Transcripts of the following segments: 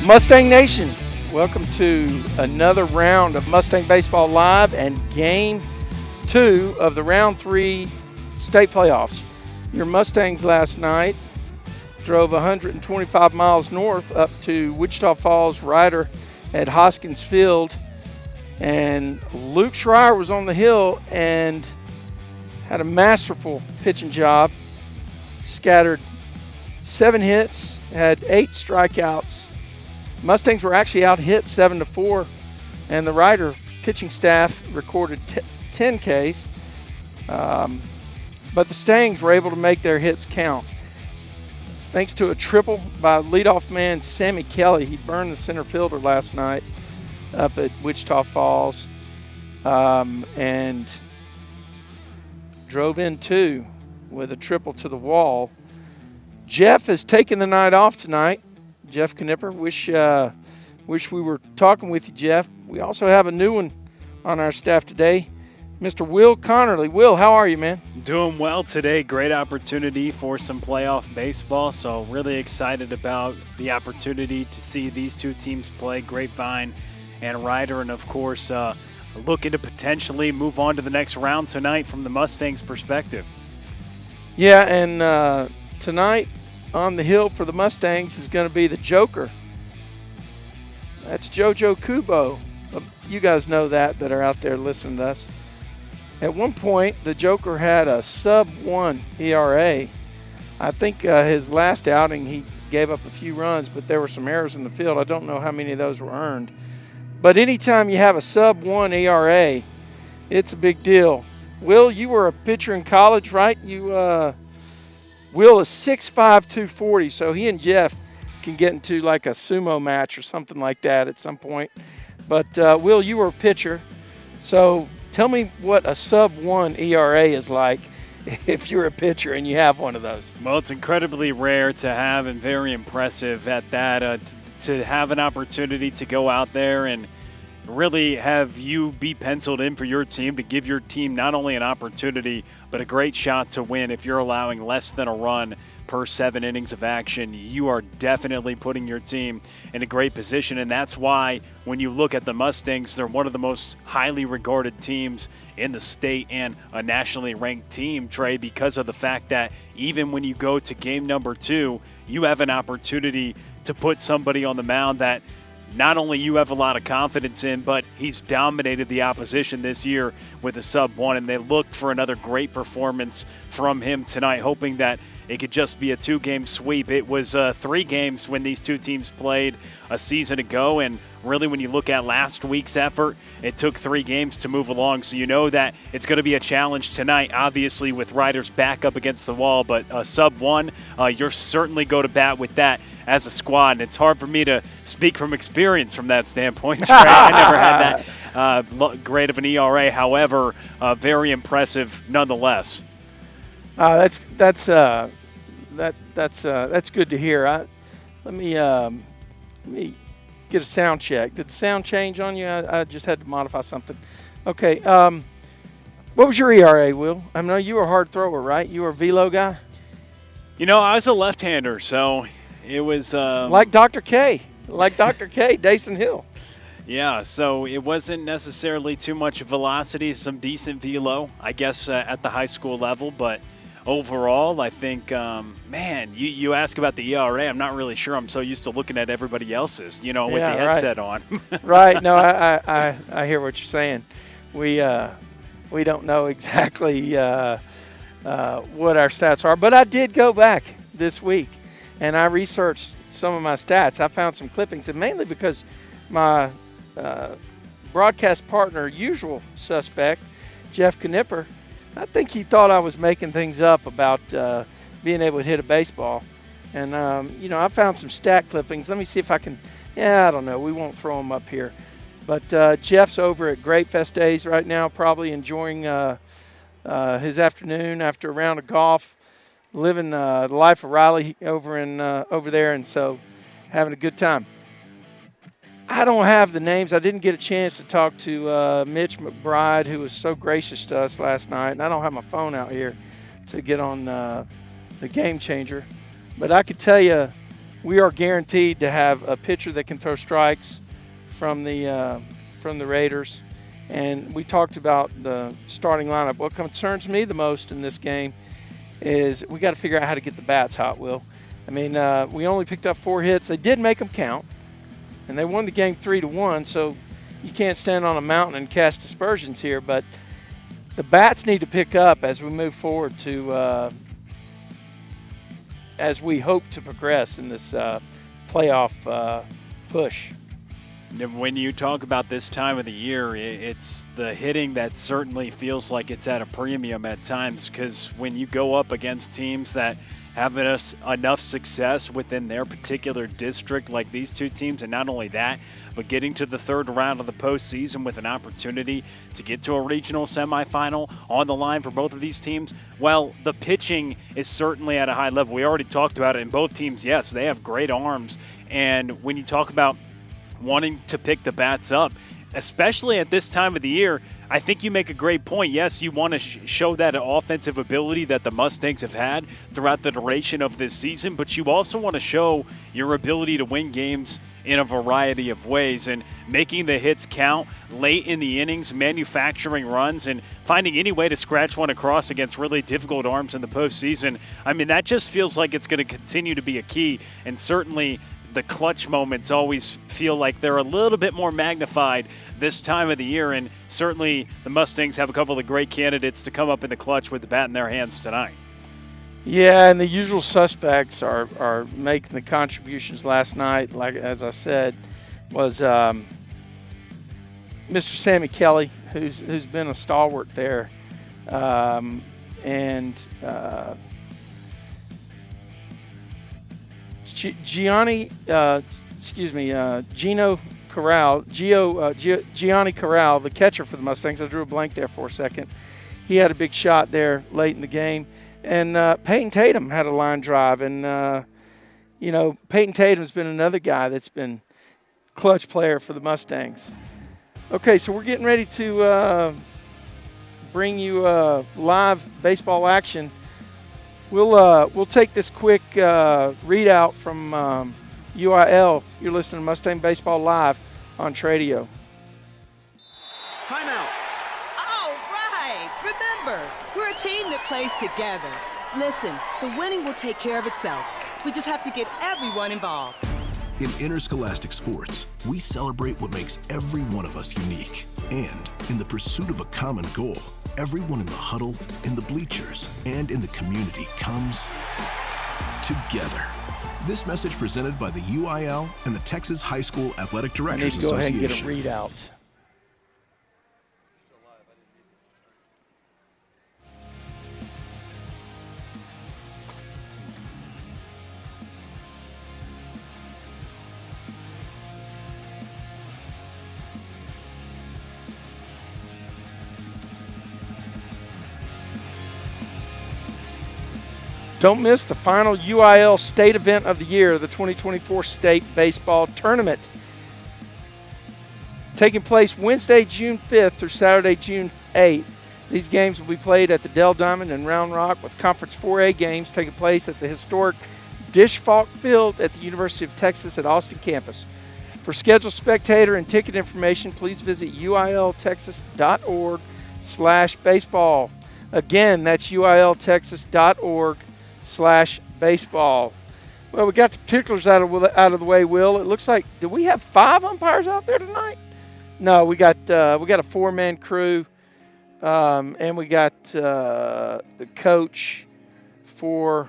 Mustang Nation, welcome to another round of Mustang Baseball Live and Game 2 of the Round 3 state playoffs. Your Mustangs last night drove 125 miles north up to Wichita Falls Rider at Hoskins Field, and Luke Schreier was on the hill and had a masterful pitching job. Scattered 7 hits, had 8 strikeouts. Mustangs were actually out hit 7-4, and the Rider pitching staff recorded 10 Ks. But the Stangs were able to make their hits count. Thanks to a triple by leadoff man Sammy Kelly. He burned the center fielder last night up at Wichita Falls and drove in 2 with a triple to the wall. Jeff has taken the night off tonight. Jeff Knipper. Wish we were talking with you, Jeff. We also have a new one on our staff today, Mr. Will Connerly. Will, how are you, man? Doing well today. Great opportunity for some playoff baseball, so really excited about the opportunity to see these two teams play, Grapevine and Rider, and of course looking to potentially move on to the next round tonight from the Mustangs' perspective. Yeah, and tonight on the hill for the Mustangs is going to be the Joker. That's JoJo Kubo. You guys know that are out there listening to us. At one point, the Joker had a sub-1 ERA. I think his last outing he gave up a few runs, but there were some errors in the field. I don't know how many of those were earned. But anytime you have a sub-1 ERA, it's a big deal. Will, you were a pitcher in college, right? Will is 6'5", 240, so he and Jeff can get into like a sumo match or something like that at some point. But, Will, you were a pitcher, so tell me what a sub-1 ERA is like if you're a pitcher and you have one of those. Well, it's incredibly rare to have and very impressive at that, to have an opportunity to go out there and really have you be penciled in for your team, to give your team not only an opportunity but a great shot to win. If you're allowing less than a run per 7 innings of action, you are definitely putting your team in a great position, and that's why when you look at the Mustangs, they're one of the most highly regarded teams in the state and a nationally ranked team, Trey, because of the fact that even when you go to game number 2, you have an opportunity to put somebody on the mound that not only you have a lot of confidence in, but he's dominated the opposition this year with a sub-1, and they looked for another great performance from him tonight, hoping that it could just be a 2-game sweep. It was 3 games when these two teams played a season ago, and really when you look at last week's effort, it took 3 games to move along, so you know that it's going to be a challenge tonight, obviously with Riders back up against the wall, but a sub-1, you're certainly go to bat with that as a squad, and it's hard for me to speak from experience from that standpoint, Trey. I never had that great of an ERA, however, very impressive nonetheless. That's good to hear. Let me get a sound check. Did the sound change on you? I just had to modify something. Okay. What was your ERA, Will? I know you were a hard thrower, right? You were a velo guy. You know, I was a left-hander, so it was like Dr. K, Dason Hill. Yeah, so it wasn't necessarily too much velocity, some decent velo, I guess, at the high school level, but overall, I think, you ask about the ERA, I'm not really sure. I'm so used to looking at everybody else's, with the headset on. Right. No, I hear what you're saying. We don't know exactly what our stats are, but I did go back this week, and I researched some of my stats. I found some clippings, and mainly because my broadcast partner, usual suspect, Jeff Knipper, I think he thought I was making things up about being able to hit a baseball. And, I found some stat clippings. Let me see if I can – I don't know. We won't throw them up here. But Jeff's over at Great Fest Days right now, probably enjoying his afternoon after a round of golf, living the life of Riley over there, and so having a good time. I don't have the names. I didn't get a chance to talk to Mitch McBride, who was so gracious to us last night, and I don't have my phone out here to get on the Game Changer. But I could tell you we are guaranteed to have a pitcher that can throw strikes from the Raiders. And we talked about the starting lineup. What concerns me the most in this game is we got to figure out how to get the bats hot, Will. I mean, we only picked up 4 hits. They did make them count, and they won the game 3-1, so you can't stand on a mountain and cast aspersions here. But the bats need to pick up as we move forward to as we hope to progress in this playoff push. When you talk about this time of the year, it's the hitting that certainly feels like it's at a premium at times, because when you go up against teams that have enough success within their particular district, like these two teams, and not only that, but getting to the third round of the postseason with an opportunity to get to a regional semifinal on the line for both of these teams, well, the pitching is certainly at a high level. We already talked about it in both teams. Yes, they have great arms, and when you talk about wanting to pick the bats up, especially at this time of the year, I think you make a great point. Yes, you want to show that offensive ability that the Mustangs have had throughout the duration of this season, but you also want to show your ability to win games in a variety of ways, and making the hits count late in the innings, manufacturing runs, and finding any way to scratch one across against really difficult arms in the postseason. I mean, that just feels like it's going to continue to be a key, and certainly the clutch moments always feel like they're a little bit more magnified this time of the year, and certainly the Mustangs have a couple of great candidates to come up in the clutch with the bat in their hands tonight. Yeah, and the usual suspects are making the contributions last night. Like, as I said, was Mr. Sammy Kelly, who's been a stalwart there, and Gianni Corral, the catcher for the Mustangs. I drew a blank there for a second. He had a big shot there late in the game. And Peyton Tatum had a line drive. And, Peyton Tatum's been another guy that's been clutch player for the Mustangs. Okay, so we're getting ready to bring you live baseball action. We'll take this quick readout from UIL. You're listening to Mustang Baseball Live on Tradio. Timeout. All right. Remember, we're a team that plays together. Listen, the winning will take care of itself. We just have to get everyone involved. In interscholastic sports, we celebrate what makes every one of us unique. And in the pursuit of a common goal, everyone in the huddle, in the bleachers, and in the community comes together. This message presented by the UIL and the Texas High School Athletic Directors Association. I need to go ahead and get a readout. Don't miss the final UIL state event of the year, the 2024 State Baseball Tournament. Taking place Wednesday, June 5th through Saturday, June 8th. These games will be played at the Dell Diamond in Round Rock, with Conference 4A games taking place at the historic Dish Falk Field at the University of Texas at Austin campus. For schedule, spectator, and ticket information, please visit uiltexas.org/baseball. Again, that's uiltexas.org/baseball. Well, we got the particulars out of the way, Will. It looks like, do we have 5 umpires out there tonight? No, we got a 4-man crew, and we got the coach for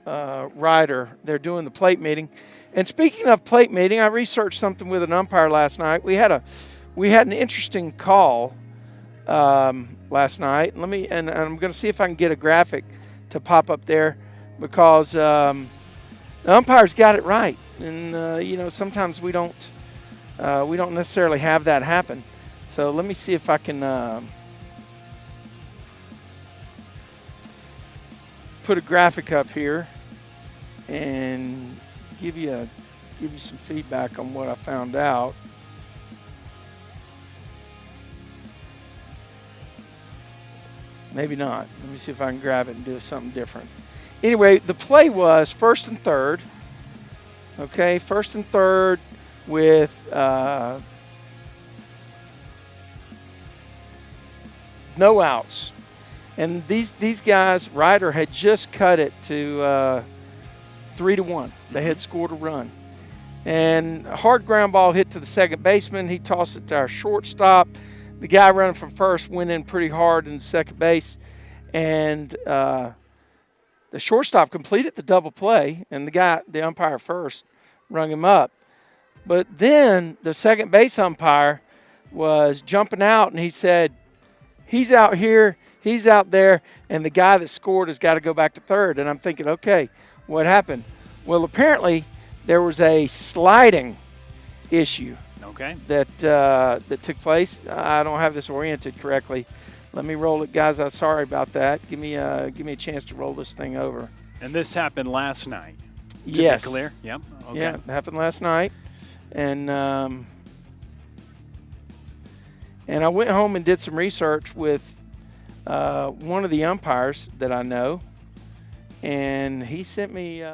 Ryder. They're doing the plate meeting. And speaking of plate meeting, I researched something with an umpire last night. We had an interesting call last night. And I'm going to see if I can get a graphic to pop up there, because the umpires got it right, and sometimes we don't necessarily have that happen. So let me see if I can put a graphic up here and give you some feedback on what I found out. Maybe not. Let me see if I can grab it and do something different. Anyway, the play was 1st and 3rd Okay, 1st and 3rd with no outs. And these guys, Ryder had just cut it to 3-1. They had scored a run. And a hard ground ball hit to the second baseman. He tossed it to our shortstop. The guy running from first went in pretty hard in second base. And the shortstop completed the double play, and the umpire first rung him up. But then the second base umpire was jumping out, and he said, he's out here, he's out there, and the guy that scored has got to go back to third. And I'm thinking, okay, what happened? Well, apparently there was a sliding issue that took place. I don't have this oriented correctly. Let me roll it, guys. I'm sorry about that. Give me a chance to roll this thing over. And this happened last night. Yes. To be clear. Yeah. Okay. Yeah, it happened last night, and I went home and did some research with one of the umpires that I know, and he sent me.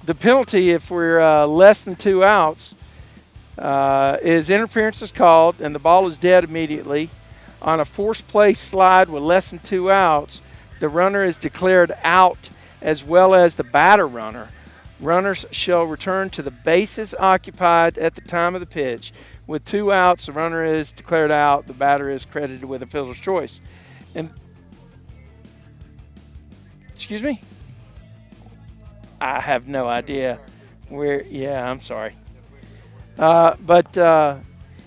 The penalty, if we're less than 2 outs, is interference is called, and the ball is dead immediately. On a forced play slide with less than 2 outs, the runner is declared out, as well as the batter runner. Runners shall return to the bases occupied at the time of the pitch. With 2 outs, the runner is declared out. The batter is credited with a fielder's choice. And excuse me? I have no idea where. Yeah, I'm sorry. But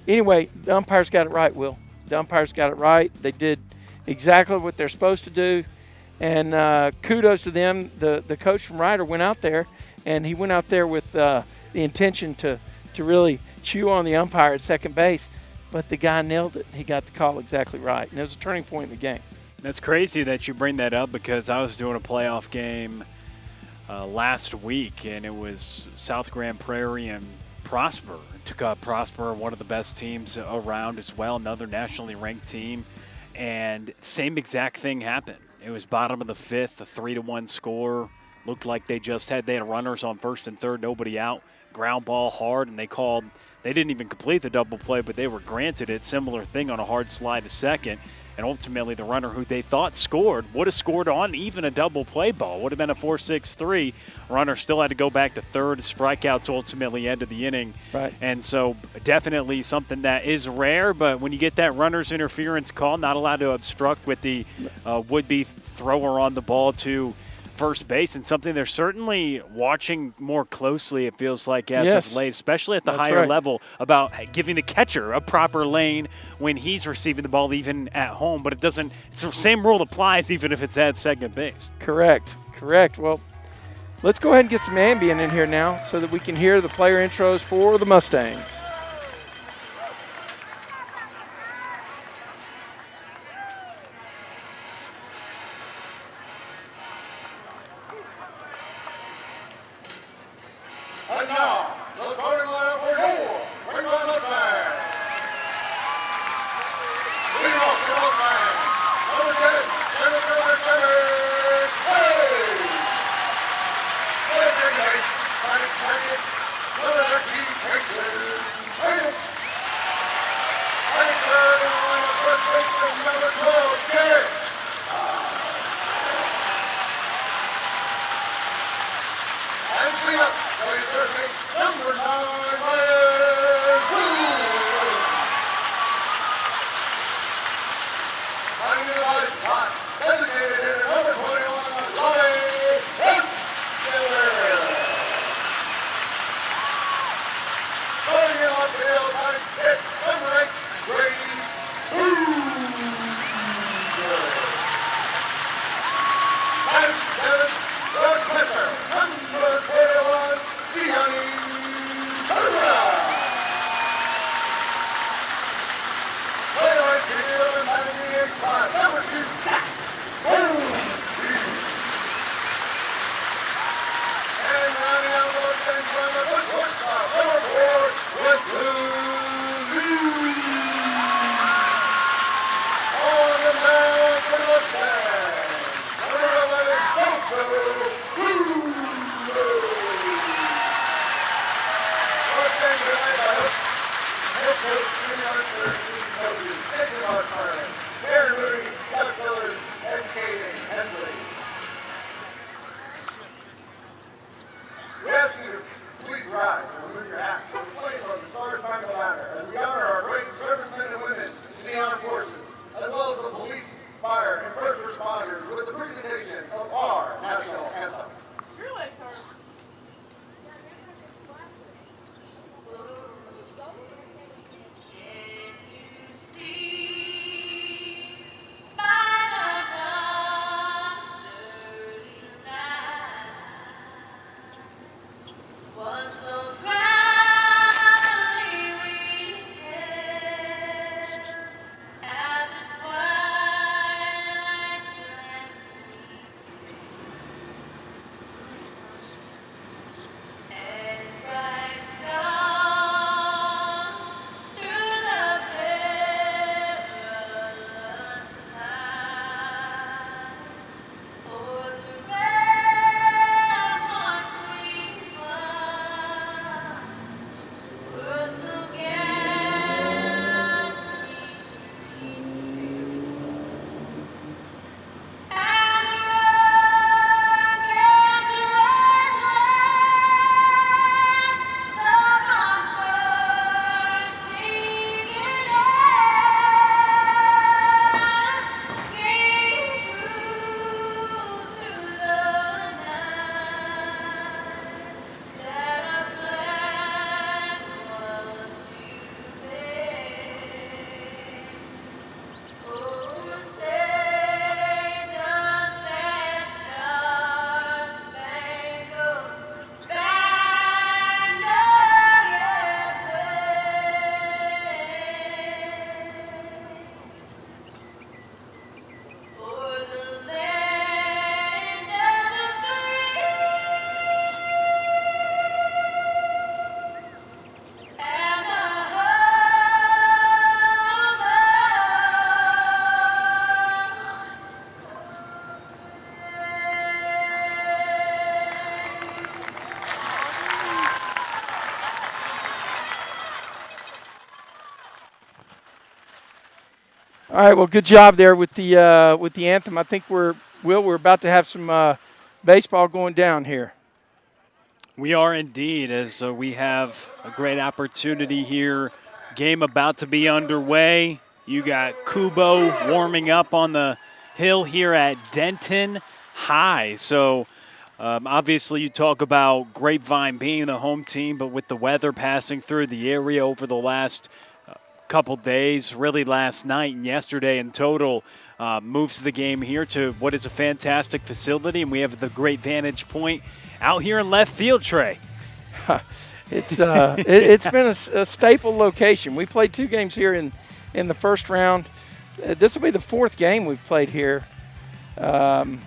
anyway, the umpires got it right, Will. The umpires got it right. They did exactly what they're supposed to do. And kudos to them. The coach from Ryder went out there, and he went out there with the intention to really chew on the umpire at second base. But the guy nailed it. He got the call exactly right. And it was a turning point in the game. That's crazy that you bring that up, because I was doing a playoff game last week, and it was South Grand Prairie and Prosper. It took up Prosper, one of the best teams around as well, another nationally ranked team, and same exact thing happened. It was bottom of the 5th, a 3-1 score. Looked like they had runners on first and third, nobody out, ground ball hard, and they didn't even complete the double play, but they were granted it. Similar thing on a hard slide to second. And ultimately, the runner who they thought scored would have scored on even a double play ball. Would have been a 4-6-3. Runner still had to go back to third. Strikeouts ultimately ended the inning. Right. And so definitely something that is rare. But when you get that runner's interference call, not allowed to obstruct with the would-be thrower on the ball to first base, and something they're certainly watching more closely, it feels like, as of late, especially at the higher level, about giving the catcher a proper lane when he's receiving the ball, even at home. But it's the same rule applies even if it's at second base. Correct. Well, let's go ahead and get some ambient in here now so that we can hear the player intros for the Mustangs. And now, the starting lineup for your Grapevine Mustangs. Leading off the Mustangs, number 10, number 7, Hayes. Number 8, Frank Hackett. Number 13, Denton. Hayes. And third in the lineup, first baseman, number 12, Garrett. And clean up. Number 9, Ryan Boone. Finding the body spot, designated hitter, number 21, Lonnie Hester. Starting in on field, batting fifth, number 8, Grady Boone. Batting seventh, the catcher, number 21, Gianni Turra. Play right field and batting the inside, number 2, Jack Boone. the Mustangs. Number 11, Bronco Corral. Mustangs are led by head coach Jimmy Archer and team coaches Denton Archer, Aaron Moody, Doug Miller, and Caden Hensley. We ask you to please rise and remove your hats for the flame of the Stars Spangled Banner as we honor our great servicemen and women in the armed forces, as well as the police, fire, and first responders with the presentation of our national anthem. Your legs hurt. All right, well, good job there with the anthem. I think we're about to have some baseball going down here. We are indeed, as we have a great opportunity here. Game about to be underway. You got Kubo warming up on the hill here at Denton High. So obviously you talk about Grapevine being the home team, but with the weather passing through the area over the last couple days, really last night and yesterday in total, moves the game here to what is a fantastic facility, and we have the great vantage point out here in left field, Trey. It's been a staple location. We played 2 games here in the first round. This will be the 4th game we've played here, and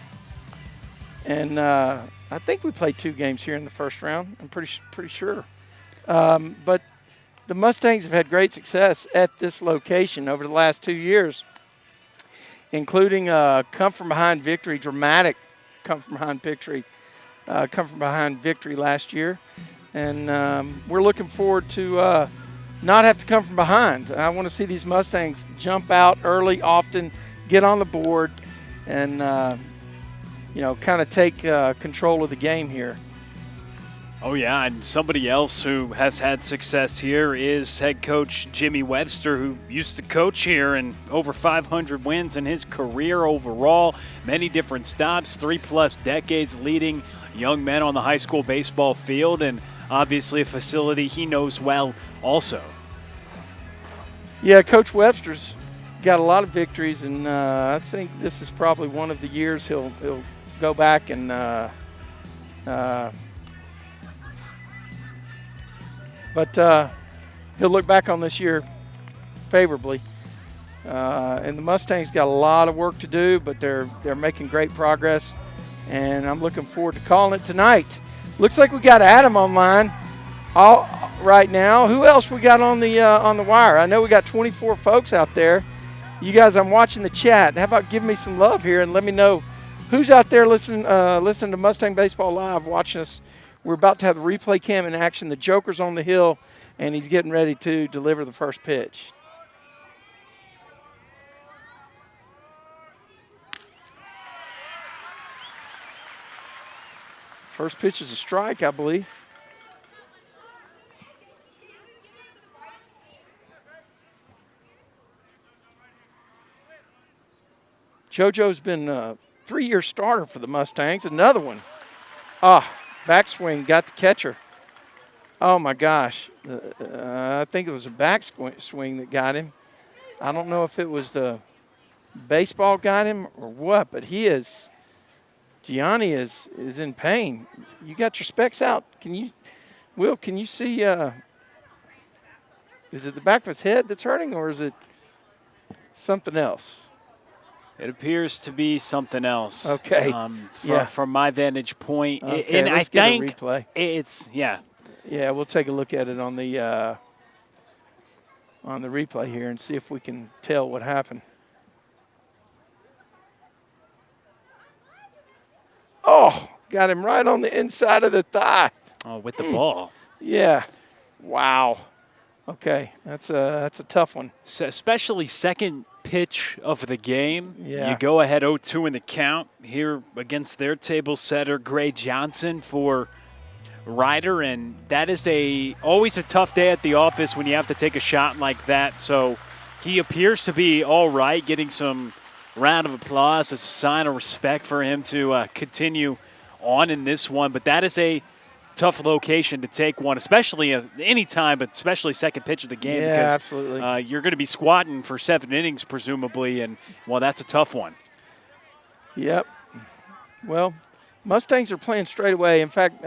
I think we played 2 games here in the first round. I'm pretty sure, but the Mustangs have had great success at this location over the last 2 years, including come-from-behind victory, dramatic come-from-behind victory last year. And we're looking forward to not have to come from behind. I want to see these Mustangs jump out early, often, get on the board, and, kind of take control of the game here. Oh, yeah, and somebody else who has had success here is head coach Jimmy Webster, who used to coach here and over 500 wins in his career overall, many different stops, 3+ decades leading young men on the high school baseball field, and obviously a facility he knows well also. Yeah, Coach Webster's got a lot of victories, and I think this is probably one of the years he'll go back and But he'll look back on this year favorably. And the Mustangs got a lot of work to do, but they're making great progress, and I'm looking forward to calling it tonight. Looks like we got Adam online right now. Who else we got on the wire? I know we got 24 folks out there. You guys, I'm watching the chat. How about give me some love here and let me know who's out there listening to Mustang Baseball Live, watching us. We're about to have the replay cam in action. The Joker's on the hill, and he's getting ready to deliver the first pitch. First pitch is a strike, I believe. JoJo's been a 3-year starter for the Mustangs. Another one. Backswing, got the catcher. Oh, my gosh. I think it was a backswing that got him. I don't know if it was the baseball got him or what, but Gianni is in pain. You got your specs out. Will, can you see, is it the back of his head that's hurting or is it something else? It appears to be something else. Okay. From my vantage point. Okay, and let's I get think a replay. Yeah, we'll take a look at it on the replay here and see if we can tell what happened. Oh, got him right on the inside of the thigh. Oh, with the ball. Yeah. Wow. Okay, that's a tough one. So especially second pitch of the game. Yeah. You go ahead 0-2 in the count here against their table setter, Gray Johnson, for Ryder, and that is always a tough day at the office when you have to take a shot like that. So he appears to be all right, getting some round of applause as a sign of respect for him to continue on in this one. But that is a tough location to take one, especially any time, but especially second pitch of the game. Yeah, because, absolutely. You're going to be squatting for 7 innings, presumably, and, well, that's a tough one. Yep. Well, Mustangs are playing straight away. In fact,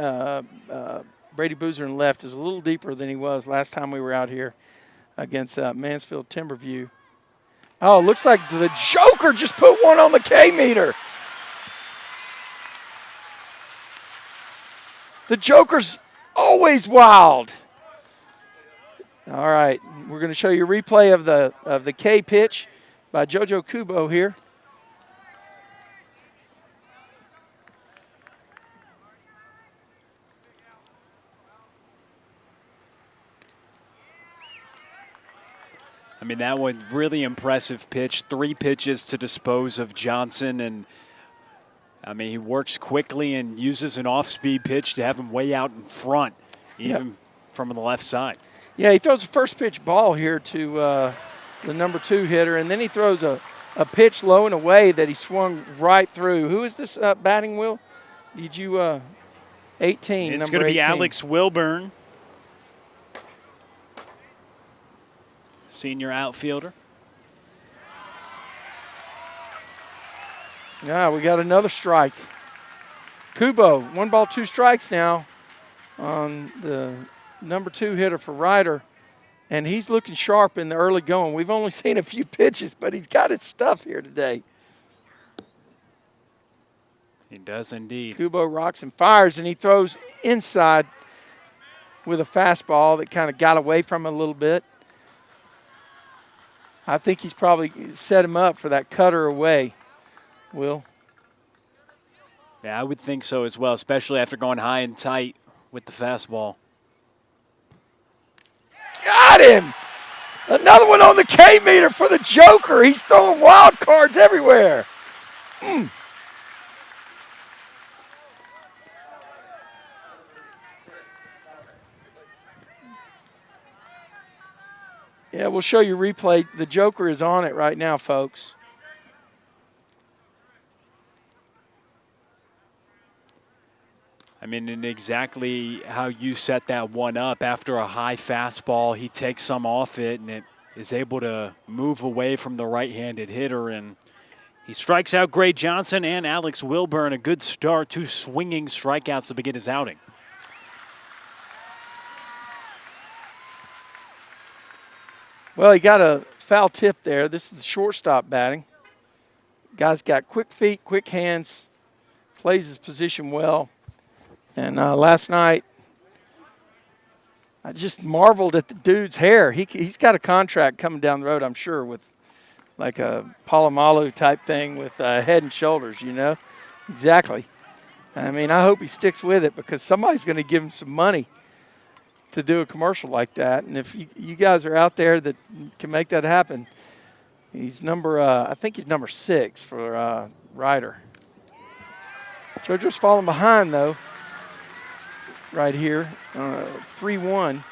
Brady Boozer in left is a little deeper than he was last time we were out here against Mansfield Timberview. Oh, looks like the Joker just put one on the K-meter. The Joker's always wild. All right, we're going to show you a replay of the K pitch by JoJo Kubo here. I mean, that one really impressive pitch. 3 pitches to dispose of Johnson, and I mean, he works quickly and uses an off-speed pitch to have him way out in front, even from the left side. Yeah, he throws a first pitch ball here to the number 2 hitter, and then he throws a pitch low and away that he swung right through. Who is this batting, Will? Did you 18? It's going to be 18. Alex Wilburn, senior outfielder. Yeah, we got another strike. Kubo, 1 ball, 2 strikes now on the number 2 hitter for Ryder, and he's looking sharp in the early going. We've only seen a few pitches, but he's got his stuff here today. He does indeed. Kubo rocks and fires, and he throws inside with a fastball that kind of got away from him a little bit. I think he's probably set him up for that cutter away, Will. Yeah, I would think so as well, especially after going high and tight with the fastball. Got him! Another one on the K-meter for the Joker. He's throwing wild cards everywhere. Yeah, we'll show you replay. The Joker is on it right now, folks. I mean, and exactly how you set that one up. After a high fastball, he takes some off it, and it is able to move away from the right-handed hitter. And he strikes out Gray Johnson and Alex Wilburn. A good start, 2 swinging strikeouts to begin his outing. Well, he got a foul tip there. This is the shortstop batting. Guy's got quick feet, quick hands, plays his position well. And last night, I just marveled at the dude's hair. He's got a contract coming down the road, I'm sure, with like a Palomalu type thing with Head and Shoulders, you know? Exactly. I mean, I hope he sticks with it because somebody's going to give him some money to do a commercial like that. And if you guys are out there that can make that happen, he's I think he's number 6 for Ryder. JoJo's falling behind, though, right here, 3-1,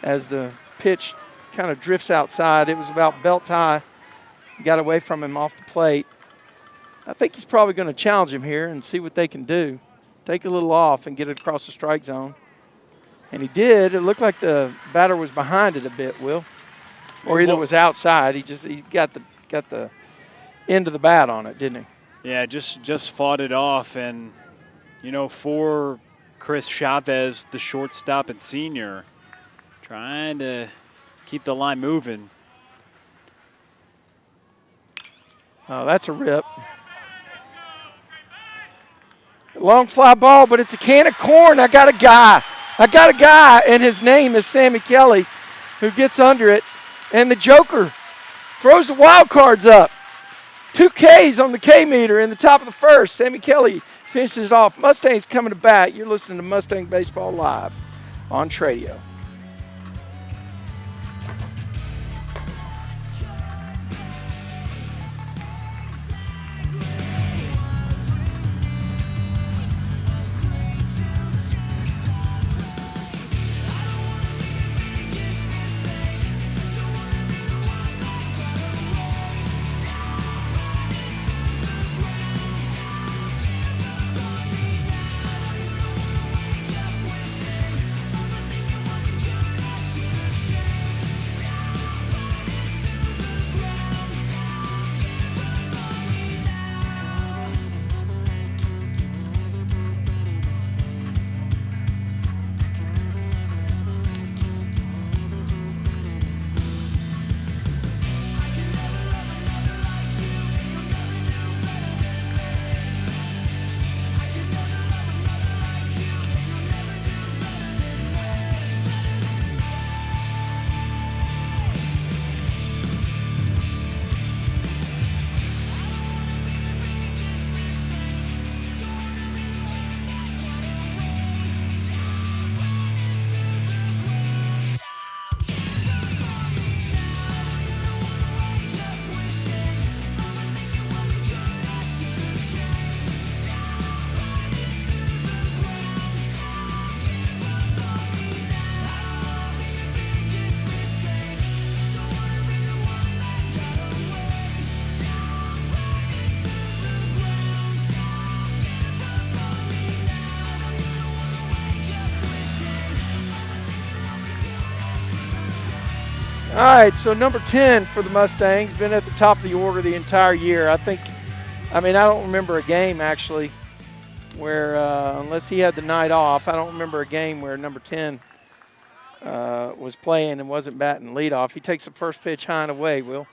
as the pitch kind of drifts outside. It was about belt high. Got away from him off the plate. I think he's probably going to challenge him here and see what they can do. Take a little off and get it across the strike zone. And he did. It looked like the batter was behind it a bit, Will. Or either was outside. He got the end of the bat on it, didn't he? Yeah, just fought it off. And, you know, for Chris Chavez, the shortstop and senior, trying to keep the line moving. Oh, that's a rip. Long fly ball, but it's a can of corn. I got a guy, and his name is Sammy Kelly, who gets under it. And the Joker throws the wild cards up. 2 Ks on the K meter in the top of the first. Sammy Kelly finishes off. Mustangs coming to bat. You're listening to Mustang Baseball Live on Tradio. All right, so number 10 for the Mustangs, been at the top of the order the entire year. I don't remember a game, actually, where, unless he had the night off, I don't remember a game where number 10 was playing and wasn't batting leadoff. He takes the first pitch high and away, Will.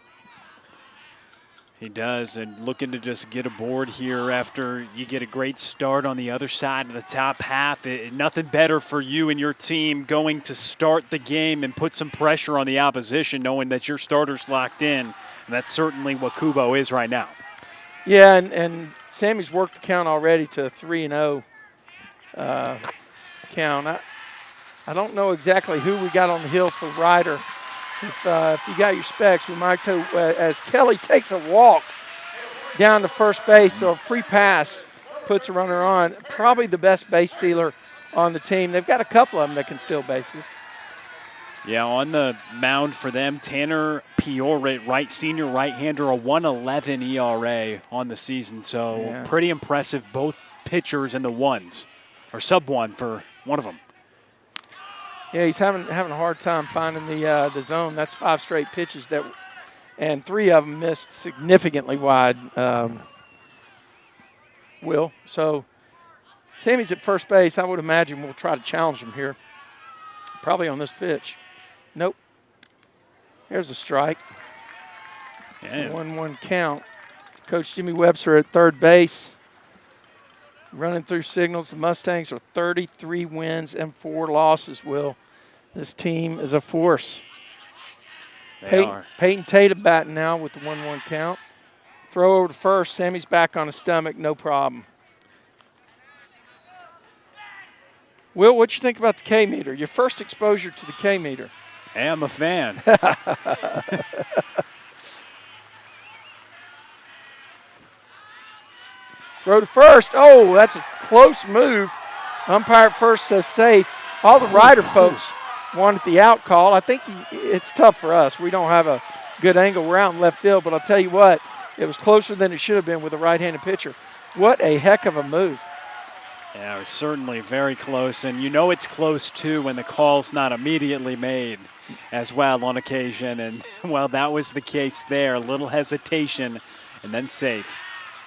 He does, and looking to just get aboard here after you get a great start on the other side of the top half. Nothing better for you and your team going to start the game and put some pressure on the opposition, knowing that your starter's locked in, and that's certainly what Kubo is right now. Yeah, and Sammy's worked the count already to a 3-0 count. I don't know exactly who we got on the hill for Ryder. If you got your specs, we might as Kelly takes a walk down to first base, so a free pass puts a runner on. Probably the best base stealer on the team. They've got a couple of them that can steal bases. Yeah, on the mound for them, Tanner Piore, senior right-hander, a 1.11 ERA on the season. So pretty impressive, both pitchers in the ones, or sub-1 for one of them. Yeah, he's having a hard time finding the zone. That's 5 straight pitches and 3 of them missed significantly wide. Will. So Sammy's at first base. I would imagine we'll try to challenge him here. Probably on this pitch. Nope. There's a strike. Yeah. 1-1 count. Coach Jimmy Webster at third base. Running through signals, the Mustangs are 33 wins and 4 losses, Will. This team is a force. They are. Peyton Tatum batting now with the 1-1 count. Throw over to first. Sammy's back on his stomach, no problem. Will, what you think about the K-meter? Your first exposure to the K-meter. Hey, I'm a fan. Throw to first. Oh, that's a close move. Umpire at first says safe. All the Rider folks wanted the out call. I think it's tough for us. We don't have a good angle. We're out in left field, but I'll tell you what, it was closer than it should have been with a right-handed pitcher. What a heck of a move. Yeah, it was certainly very close, and you know it's close, too, when the call's not immediately made as well on occasion. And, well, that was the case there. A little hesitation and then safe.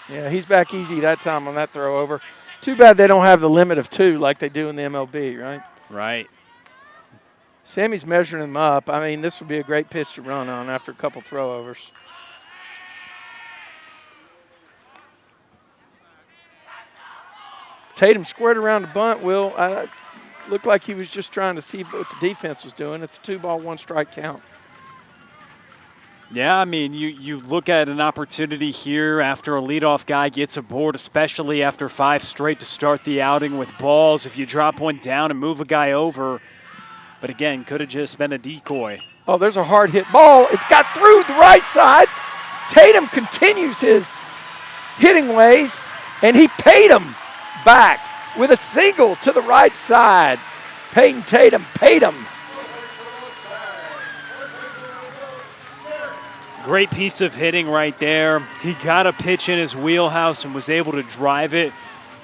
Yeah, he's back easy that time on that throw over. Too bad they don't have the limit of 2 like they do in the MLB, right? Right. Sammy's measuring him up. I mean, this would be a great pitch to run on after a couple throwovers. Tatum squared around the bunt. Will, looked like he was just trying to see what the defense was doing. It's a 2-ball, 1-strike count. Yeah, I mean, you look at an opportunity here after a leadoff guy gets aboard, especially after 5 straight to start the outing with balls. If you drop one down and move a guy over, but again, could have just been a decoy. Oh, there's a hard hit ball. It's got through the right side. Tatum continues his hitting ways, and he paid him back with a single to the right side. Peyton Tatum paid him. Great piece of hitting right there. He got a pitch in his wheelhouse and was able to drive it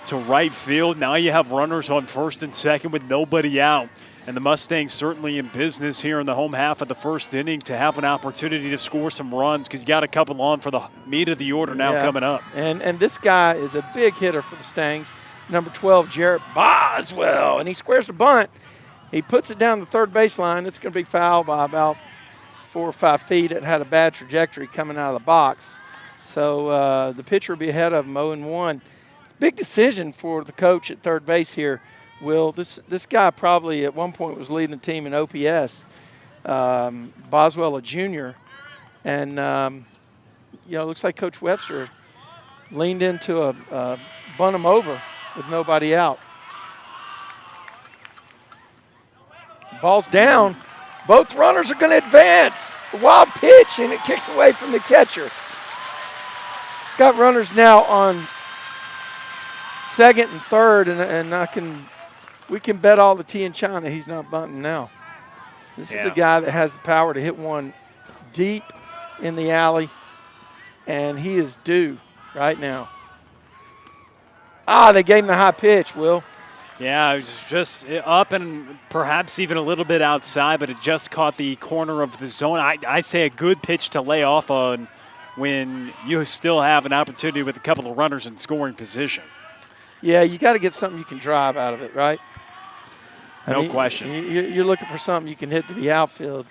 to right field. Now you have runners on first and second with nobody out. And the Mustangs certainly in business here in the home half of the first inning to have an opportunity to score some runs because you got a couple on for the meat of the order now coming up. And this guy is a big hitter for the Stangs. Number 12, Jarrett Boswell. And he squares the bunt. He puts it down the third baseline. It's going to be fouled by about 4 or 5 feet. It had a bad trajectory coming out of the box. So the pitcher will be ahead of him 0-1. Big decision for the coach at third base here, Will. This guy probably at one point was leading the team in OPS. Boswell, a junior. And, it looks like Coach Webster leaned into a bunt him over with nobody out. Ball's down. Both runners are going to advance. A wild pitch, and it kicks away from the catcher. Got runners now on second and third, and we can bet all the tea in China he's not bunting now. This is a guy that has the power to hit one deep in the alley, and he is due right now. They gave him the high pitch, Will. Yeah, it was just up and perhaps even a little bit outside, but it just caught the corner of the zone. I say a good pitch to lay off on when you still have an opportunity with a couple of runners in scoring position. Yeah, you got to get something you can drive out of it, right? No question. You're looking for something you can hit to the outfield.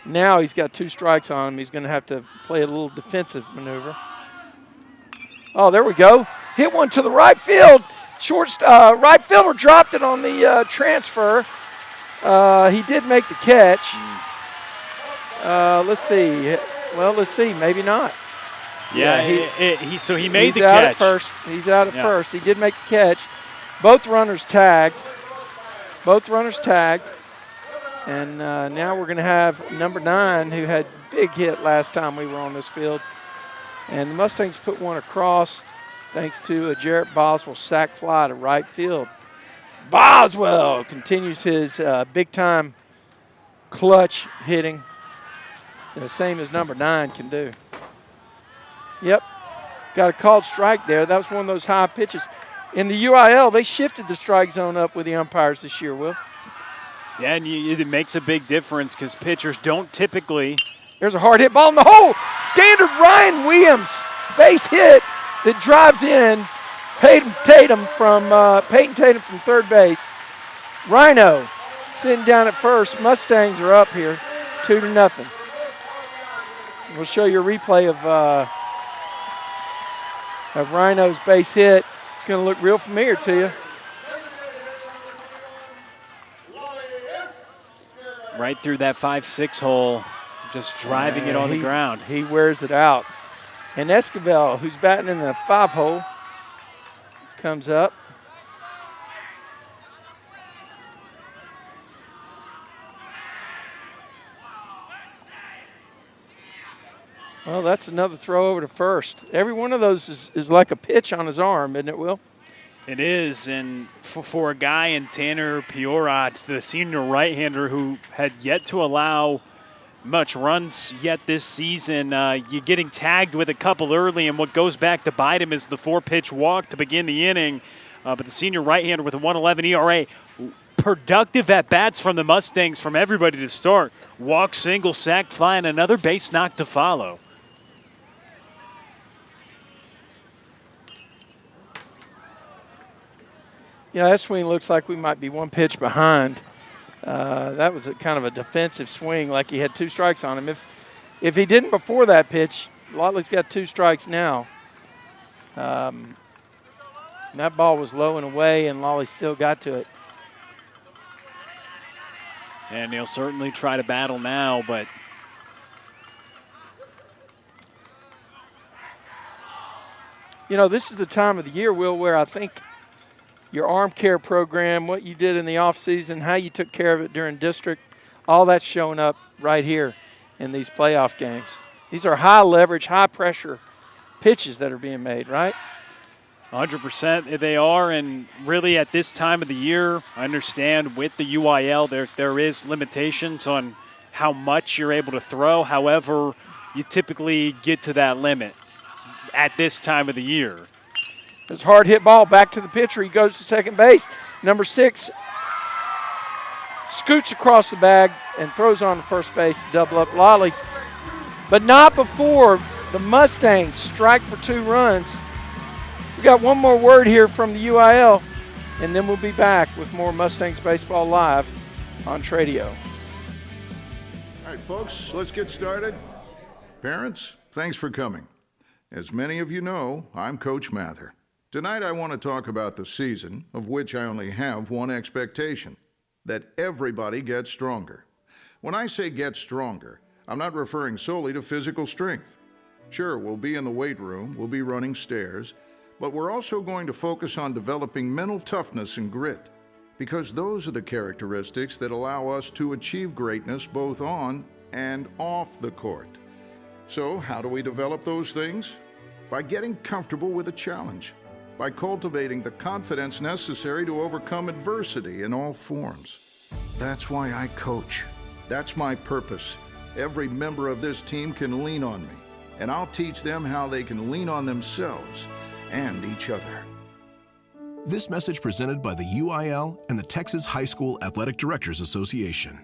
Now he's got 2 strikes on him. He's going to have to play a little defensive maneuver. Oh, there we go. Hit one to the right field. Right fielder dropped it on the transfer. He did make the catch. Let's see. Well, let's see. Maybe not. Yeah, he made the catch. He's out at first. He did make the catch. Both runners tagged. And now we're going to have number 9, who had big hit last time we were on this field. And the Mustangs put one across thanks to a Jarrett Boswell sac fly to right field. Boswell continues his big-time clutch hitting, the same as number 9 can do. Yep, got a called strike there. That was one of those high pitches. In the UIL, they shifted the strike zone up with the umpires this year, Will. Yeah, and it makes a big difference because pitchers don't typically. There's a hard hit ball in the hole. Standard Ryan Williams base hit that drives in Peyton Tatum from third base. Rhino sitting down at first. Mustangs are up here 2-0. We'll show you a replay of Rhino's base hit. It's going to look real familiar to you. Right through that 5-6 hole. just driving it on the ground. He wears it out. And Esquivel, who's batting in the 5-hole, comes up. Well, that's another throw over to first. Every one of those is like a pitch on his arm, isn't it, Will? It is, and for a guy in Tanner Piorat, the senior right-hander who had yet to allow much runs yet this season, you're getting tagged with a couple early, and what goes back to bite him is the 4-pitch walk to begin the inning. But the senior right-hander with a 1.11 ERA, productive at-bats from the Mustangs from everybody to start. Walk, single, sack, fly, and another base knock to follow. Yeah, that swing looks like we might be one pitch behind. That was kind of a defensive swing, like he had 2 strikes on him. If he didn't before that pitch, Lotley's got 2 strikes now. That ball was low and away, and Lawley still got to it. And he'll certainly try to battle now, but you know, this is the time of the year, Will, where I think your arm care program, what you did in the offseason, how you took care of it during district, all that's showing up right here in these playoff games. These are high leverage, high pressure pitches that are being made, right? 100% they are, and really at this time of the year, I understand with the UIL there is limitations on how much you're able to throw. However, you typically get to that limit at this time of the year. It's a hard hit ball back to the pitcher. He goes to second base. Number 6 scoots across the bag and throws on to first base to double up Lawley. But not before the Mustangs strike for 2 runs. We got one more word here from the UIL, and then we'll be back with more Mustangs Baseball Live on Tradio. All right, folks, let's get started. Parents, thanks for coming. As many of you know, I'm Coach Mather. Tonight I want to talk about the season, of which I only have one expectation, that everybody gets stronger. When I say get stronger, I'm not referring solely to physical strength. Sure, we'll be in the weight room, we'll be running stairs, but we're also going to focus on developing mental toughness and grit, because those are the characteristics that allow us to achieve greatness both on and off the court. So how do we develop those things? By getting comfortable with a challenge, by cultivating the confidence necessary to overcome adversity in all forms. That's why I coach. That's my purpose. Every member of this team can lean on me, and I'll teach them how they can lean on themselves and each other. This message presented by the UIL and the Texas High School Athletic Directors Association.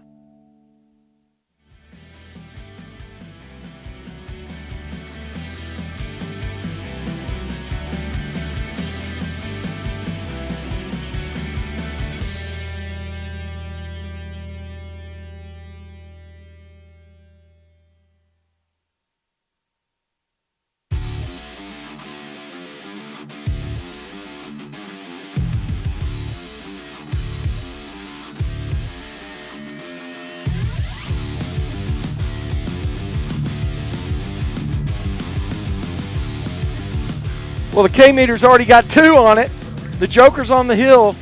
Well, the K-meter's already got 2 on it. The Joker's on the hill,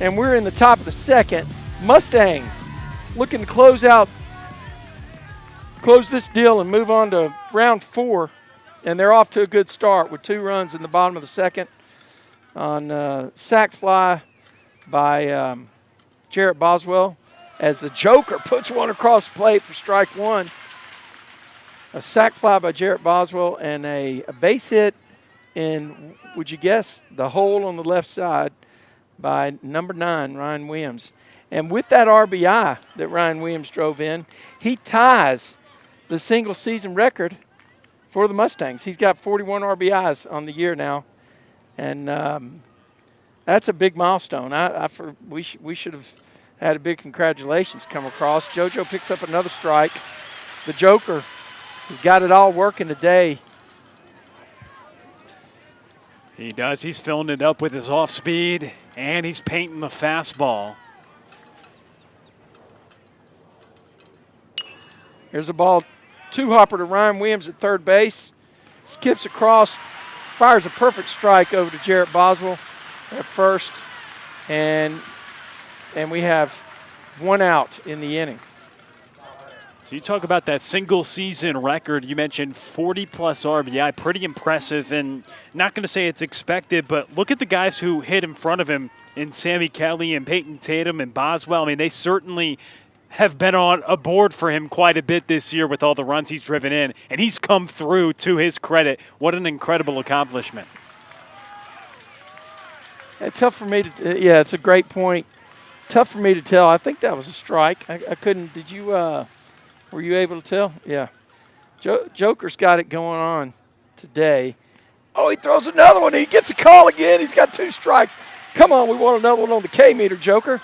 and we're in the top of the second. Mustangs looking to close this deal and move on to round 4, and they're off to a good start with 2 runs in the bottom of the second on sac fly by Jarrett Boswell as the Joker puts one across the plate for strike 1. A sac fly by Jarrett Boswell and a base hit in, would you guess, the hole on the left side by number 9, Ryan Williams. And with that RBI that Ryan Williams drove in, he ties the single season record for the Mustangs. He's got 41 RBIs on the year now, and that's a big milestone. We should have had a big congratulations come across. JoJo picks up another strike. The Joker has got it all working today. He does. He's filling it up with his off speed, and he's painting the fastball. Here's a ball, two-hopper to Ryan Williams at third base. Skips across, fires a perfect strike over to Jarrett Boswell at first. And we have one out in the inning. So you talk about that single season record. You mentioned 40-plus RBI, pretty impressive, and not going to say it's expected, but look at the guys who hit in front of him in Sammy Kelly and Peyton Tatum and Boswell. I mean, they certainly have been on a board for him quite a bit this year with all the runs he's driven in, and he's come through to his credit. What an incredible accomplishment. It's tough for me to, yeah, it's a great point. Tough for me to tell. I think that was a strike. I couldn't, did you, were you able to tell? Yeah. Joker's got it going on today. Oh, he throws another one. He gets a call again. He's got 2 strikes. Come on, we want another one on the K meter, Joker.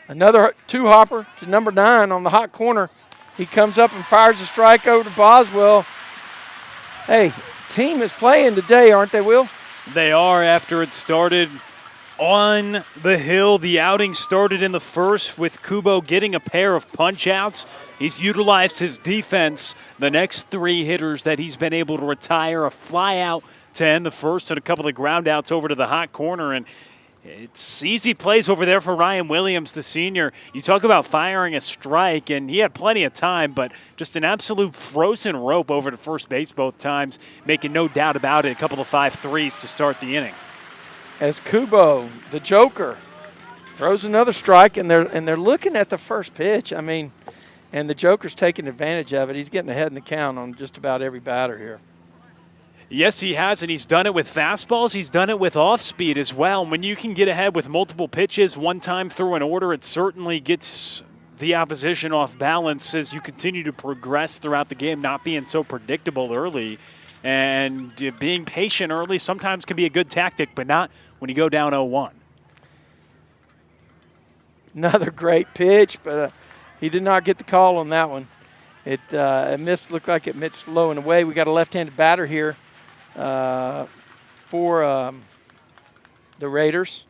Another two-hopper to number 9 on the hot corner. He comes up and fires a strike over to Boswell. Hey, team is playing today, aren't they, Will? They are. After it started on the hill, the outing started in the first with Kubo getting a pair of punch-outs. He's utilized his defense. The next 3 hitters that he's been able to retire, a fly-out to end the first and a couple of ground-outs over to the hot corner. And it's easy plays over there for Ryan Williams, the senior. You talk about firing a strike, and he had plenty of time, but just an absolute frozen rope over to first base both times, making no doubt about it. A couple of 5-3s to start the inning. As Kubo, the Joker, throws another strike, and they're looking at the first pitch. I mean, and the Joker's taking advantage of it. He's getting ahead in the count on just about every batter here. Yes, he has, and he's done it with fastballs. He's done it with off-speed as well. When you can get ahead with multiple pitches one time through an order, it certainly gets the opposition off balance as you continue to progress throughout the game, not being so predictable early. And being patient early sometimes can be a good tactic, but not when you go down 0-1. Another great pitch, but he did not get the call on that one. It missed, looked like it missed low and away. We got a left-handed batter here for the Raiders.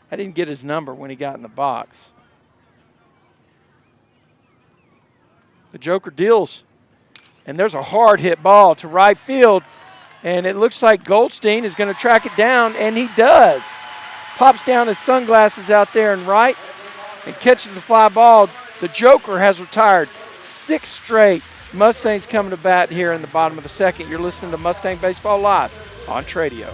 I didn't get his number when he got in the box. The Joker deals, and there's a hard hit ball to right field, and it looks like Goldstein is going to track it down, and he does. Pops down his sunglasses out there and right and catches the fly ball. The Joker has retired 6 straight. Mustangs coming to bat here in the bottom of the second. You're listening to Mustang Baseball Live on Tradio.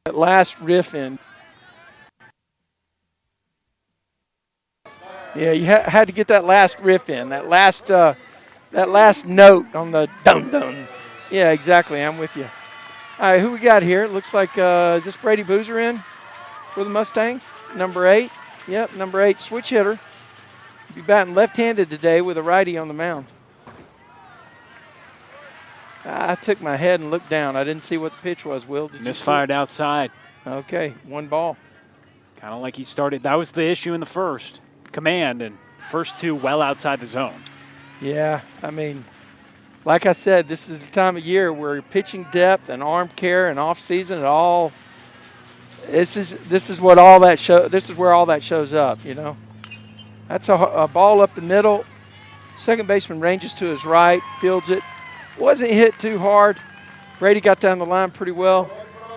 That last riff in. Yeah, you had to get that last riff in, that last note on the dun-dun. Yeah, exactly, I'm with you. All right, who we got here? It looks like, is this Brady Boozer in for the Mustangs? Number 8. Yep, number 8, switch hitter. Be batting left-handed today with a righty on the mound. I took my head and looked down. I didn't see what the pitch was, Will. Did Misfired outside. Okay, 1 ball. Kind of like he started. That was the issue in the first. Command, and first 2 well outside the zone. Yeah, I mean, like I said, this is the time of year where pitching depth and arm care and off season, this is what all that show. This is where all that shows up. You know, that's a ball up the middle. Second baseman ranges to his right, fields it. Wasn't hit too hard. Brady got down the line pretty well,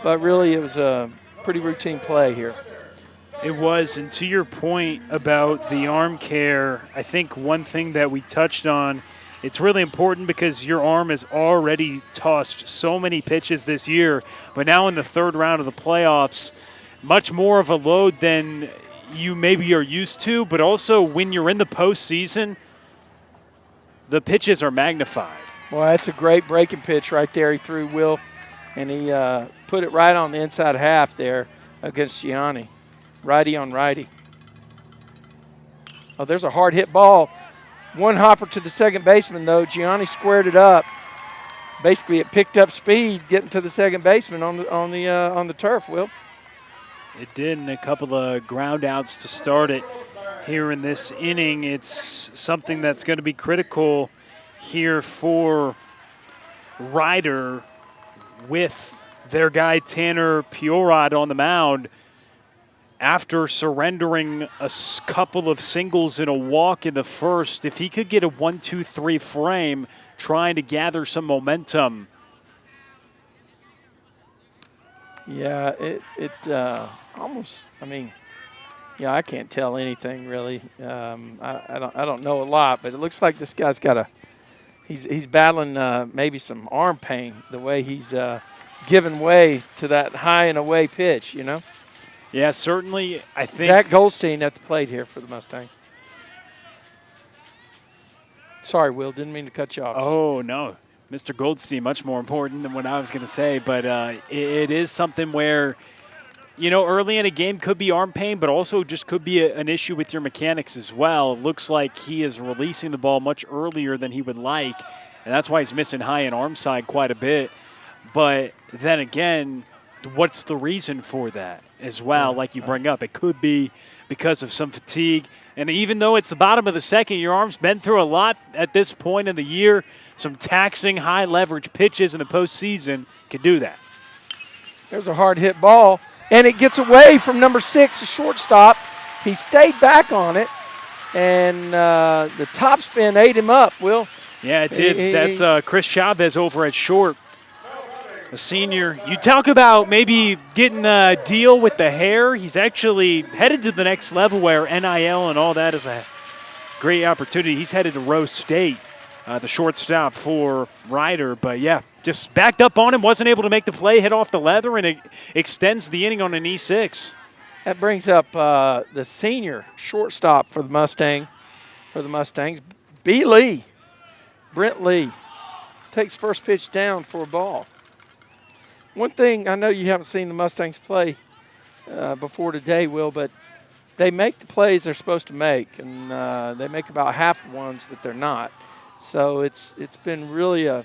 but really it was a pretty routine play here. It was, and to your point about the arm care, I think one thing that we touched on, it's really important because your arm has already tossed so many pitches this year, but now in the third round of the playoffs, much more of a load than you maybe are used to, but also when you're in the postseason, the pitches are magnified. Well, that's a great breaking pitch right there. He threw Will, and he put it right on the inside half there against Gianni. Righty on righty. Oh, there's a hard hit ball. One hopper to the second baseman, though. Gianni squared it up. Basically, it picked up speed getting to the second baseman on the turf, Will. It did, and a couple of ground outs to start it here in this inning. It's something that's going to be critical here for Ryder with their guy Tanner Piorod on the mound. After surrendering a couple of singles and a walk in the first, if he could get a 1-2-3 frame trying to gather some momentum. Yeah, it almost, I mean, yeah, I can't tell anything really. I don't know a lot, but it looks like this guy's got he's battling maybe some arm pain, the way he's giving way to that high and away pitch, you know? Yeah, certainly, I think. Zach Goldstein at the plate here for the Mustangs. Sorry, Will, didn't mean to cut you off. Oh, no. Mr. Goldstein, much more important than what I was going to say, but it is something where, you know, early in a game could be arm pain, but also just could be an issue with your mechanics as well. It looks like he is releasing the ball much earlier than he would like, and that's why he's missing high and arm side quite a bit. But then again, what's the reason for that as well, like you bring up? It could be because of some fatigue. And even though it's the bottom of the second, your arm's been through a lot at this point in the year. Some taxing, high-leverage pitches in the postseason can do that. There's a hard-hit ball, and it gets away from number 6, the shortstop. He stayed back on it, and the topspin ate him up, Will. Yeah, it did. That's Chris Chavez over at short. A senior. You talk about maybe getting a deal with the hair. He's actually headed to the next level where NIL and all that is a great opportunity. He's headed to Rose State, the shortstop for Ryder. But, yeah, just backed up on him, wasn't able to make the play, hit off the leather, and it extends the inning on an E6. That brings up the senior shortstop for the Mustangs, B. Lee. Brent Lee takes first pitch down for a ball. One thing, I know you haven't seen the Mustangs play before today, Will, but they make the plays they're supposed to make, and they make about half the ones that they're not. So it's been really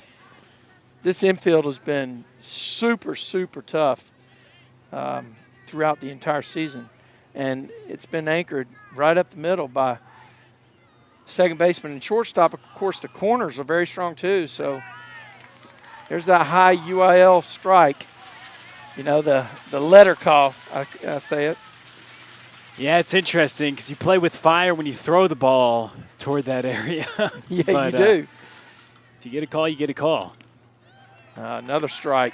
this infield has been super, super tough throughout the entire season, and it's been anchored right up the middle by second baseman and shortstop. Of course, the corners are very strong too, so there's that high UIL strike. You know, the letter call, I say it. Yeah, it's interesting because you play with fire when you throw the ball toward that area. Yeah, but, you do. If you get a call, you get a call. Another strike.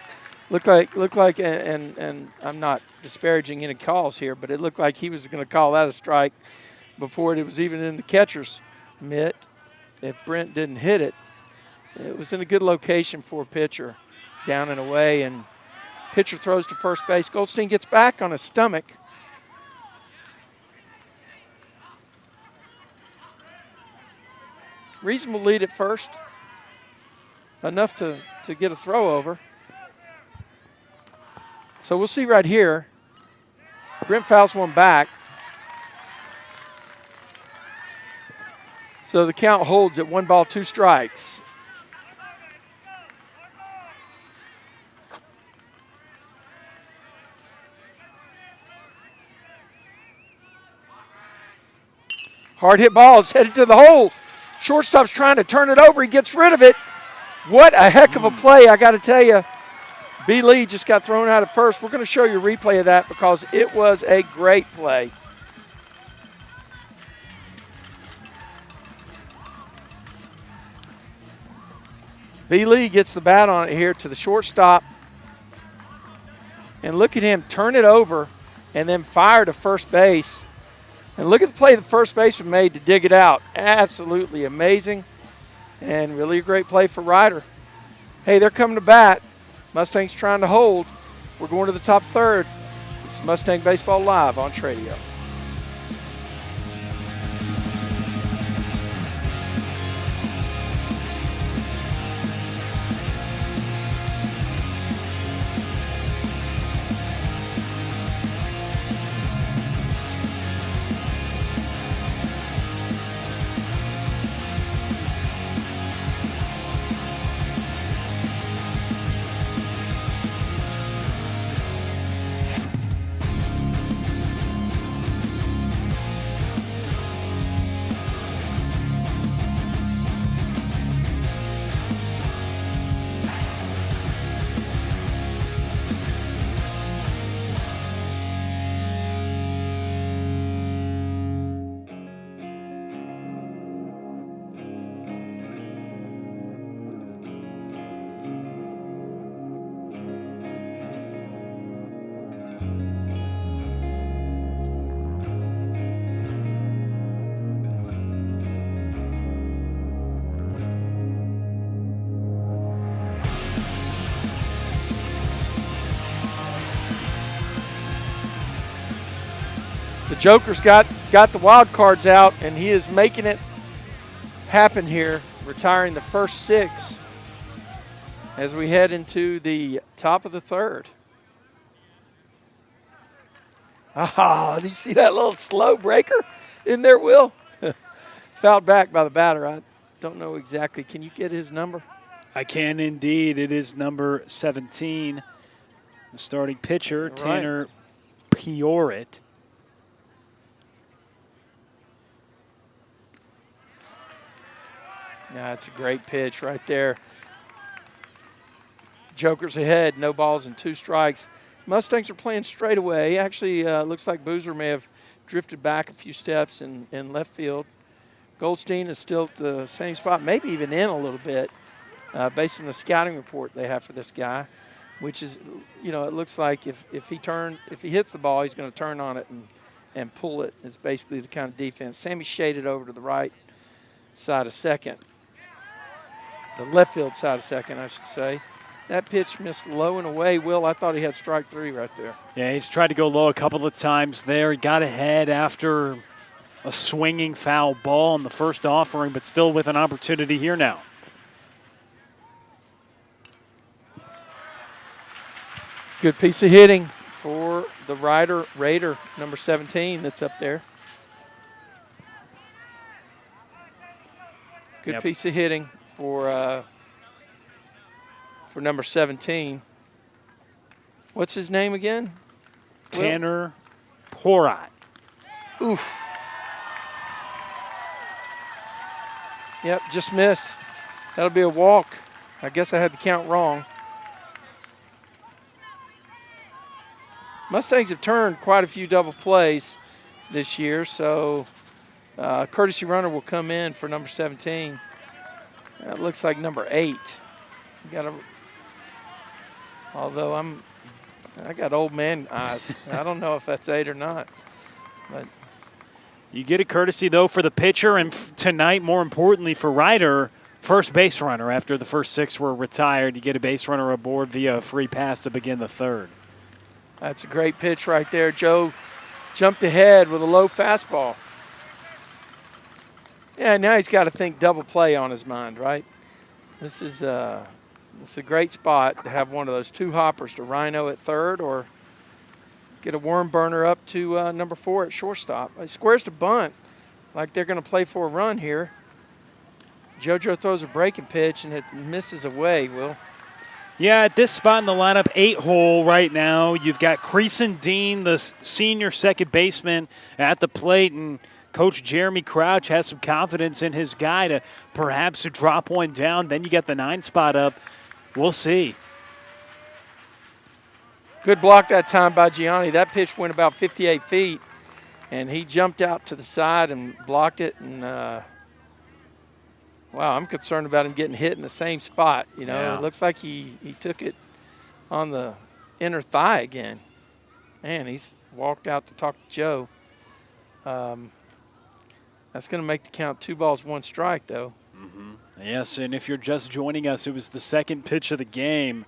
Looked like, and I'm not disparaging any calls here, but it looked like he was going to call that a strike before it was even in the catcher's mitt. If Brent didn't hit it, it was in a good location for a pitcher, down and away, and pitcher throws to first base. Goldstein gets back on his stomach. Reasonable lead at first, enough to get a throw over. So we'll see right here. Brent fouls one back. So the count holds at 1 ball, 2 strikes. Hard hit ball. It's headed to the hole. Shortstop's trying to turn it over. He gets rid of it. What a heck of a play, I got to tell you. B. Lee just got thrown out at first. We're going to show you a replay of that because it was a great play. B. Lee gets the bat on it here to the shortstop. And look at him turn it over and then fire to first base. And look at the play the first baseman made to dig it out. Absolutely amazing. And really a great play for Ryder. Hey, they're coming to bat. Mustangs trying to hold. We're going to the top third. This is Mustang Baseball Live on Tradio. The Joker's got the wild cards out, and he is making it happen here, retiring the first 6 as we head into the top of the third. Ah, do you see that little slow breaker in there, Will? Fouled back by the batter. I don't know exactly. Can you get his number? I can indeed. It is number 17, the starting pitcher, All Tanner Pioret. Yeah, that's a great pitch right there. Joker's ahead, no balls and 2 strikes. Mustangs are playing straight away. Actually, looks like Boozer may have drifted back a few steps in left field. Goldstein is still at the same spot, maybe even in a little bit, based on the scouting report they have for this guy, which is, it looks like if he hits the ball, he's going to turn on it and pull it. It's basically the kind of defense. Sammy shaded over to the right side of second. The left field side of second, I should say. That pitch missed low and away. Will, I thought he had strike 3 right there. Yeah, he's tried to go low a couple of times there. He got ahead after a swinging foul ball in the first offering, but still with an opportunity here now. Good piece of hitting for the Raider, number 17, that's up there. Good piece of hitting for number 17. What's his name again? Tanner Pioret. Oof. Yep, just missed. That'll be a walk. I guess I had the count wrong. Mustangs have turned quite a few double plays this year, so courtesy runner will come in for number 17. It looks like number 8. Although I got old man eyes. I don't know if that's 8 or not. But you get a courtesy, though, for the pitcher, and tonight, more importantly, for Ryder, first base runner. After the first 6 were retired, you get a base runner aboard via a free pass to begin the third. That's a great pitch right there. Joe jumped ahead with a low fastball. Yeah, now he's got to think double play on his mind, right? This is a great spot to have one of those 2 hoppers to Rhino at third or get a worm burner up to number 4 at shortstop. He squares to bunt like they're going to play for a run here. JoJo throws a breaking pitch, and it misses away, Will. Yeah, at this spot in the lineup, 8-hole right now. You've got Creason Dean, the senior second baseman, at the plate, and Coach Jeremy Crouch has some confidence in his guy to perhaps drop one down. Then you get the 9 spot up. We'll see. Good block that time by Gianni. That pitch went about 58 feet, and he jumped out to the side and blocked it. And, wow, I'm concerned about him getting hit in the same spot. You know, Yeah. It looks like he took it on the inner thigh again. Man, he's walked out to talk to Joe. That's going to make the count 2 balls, 1 strike, though. Yes, and if you're just joining us, it was the second pitch of the game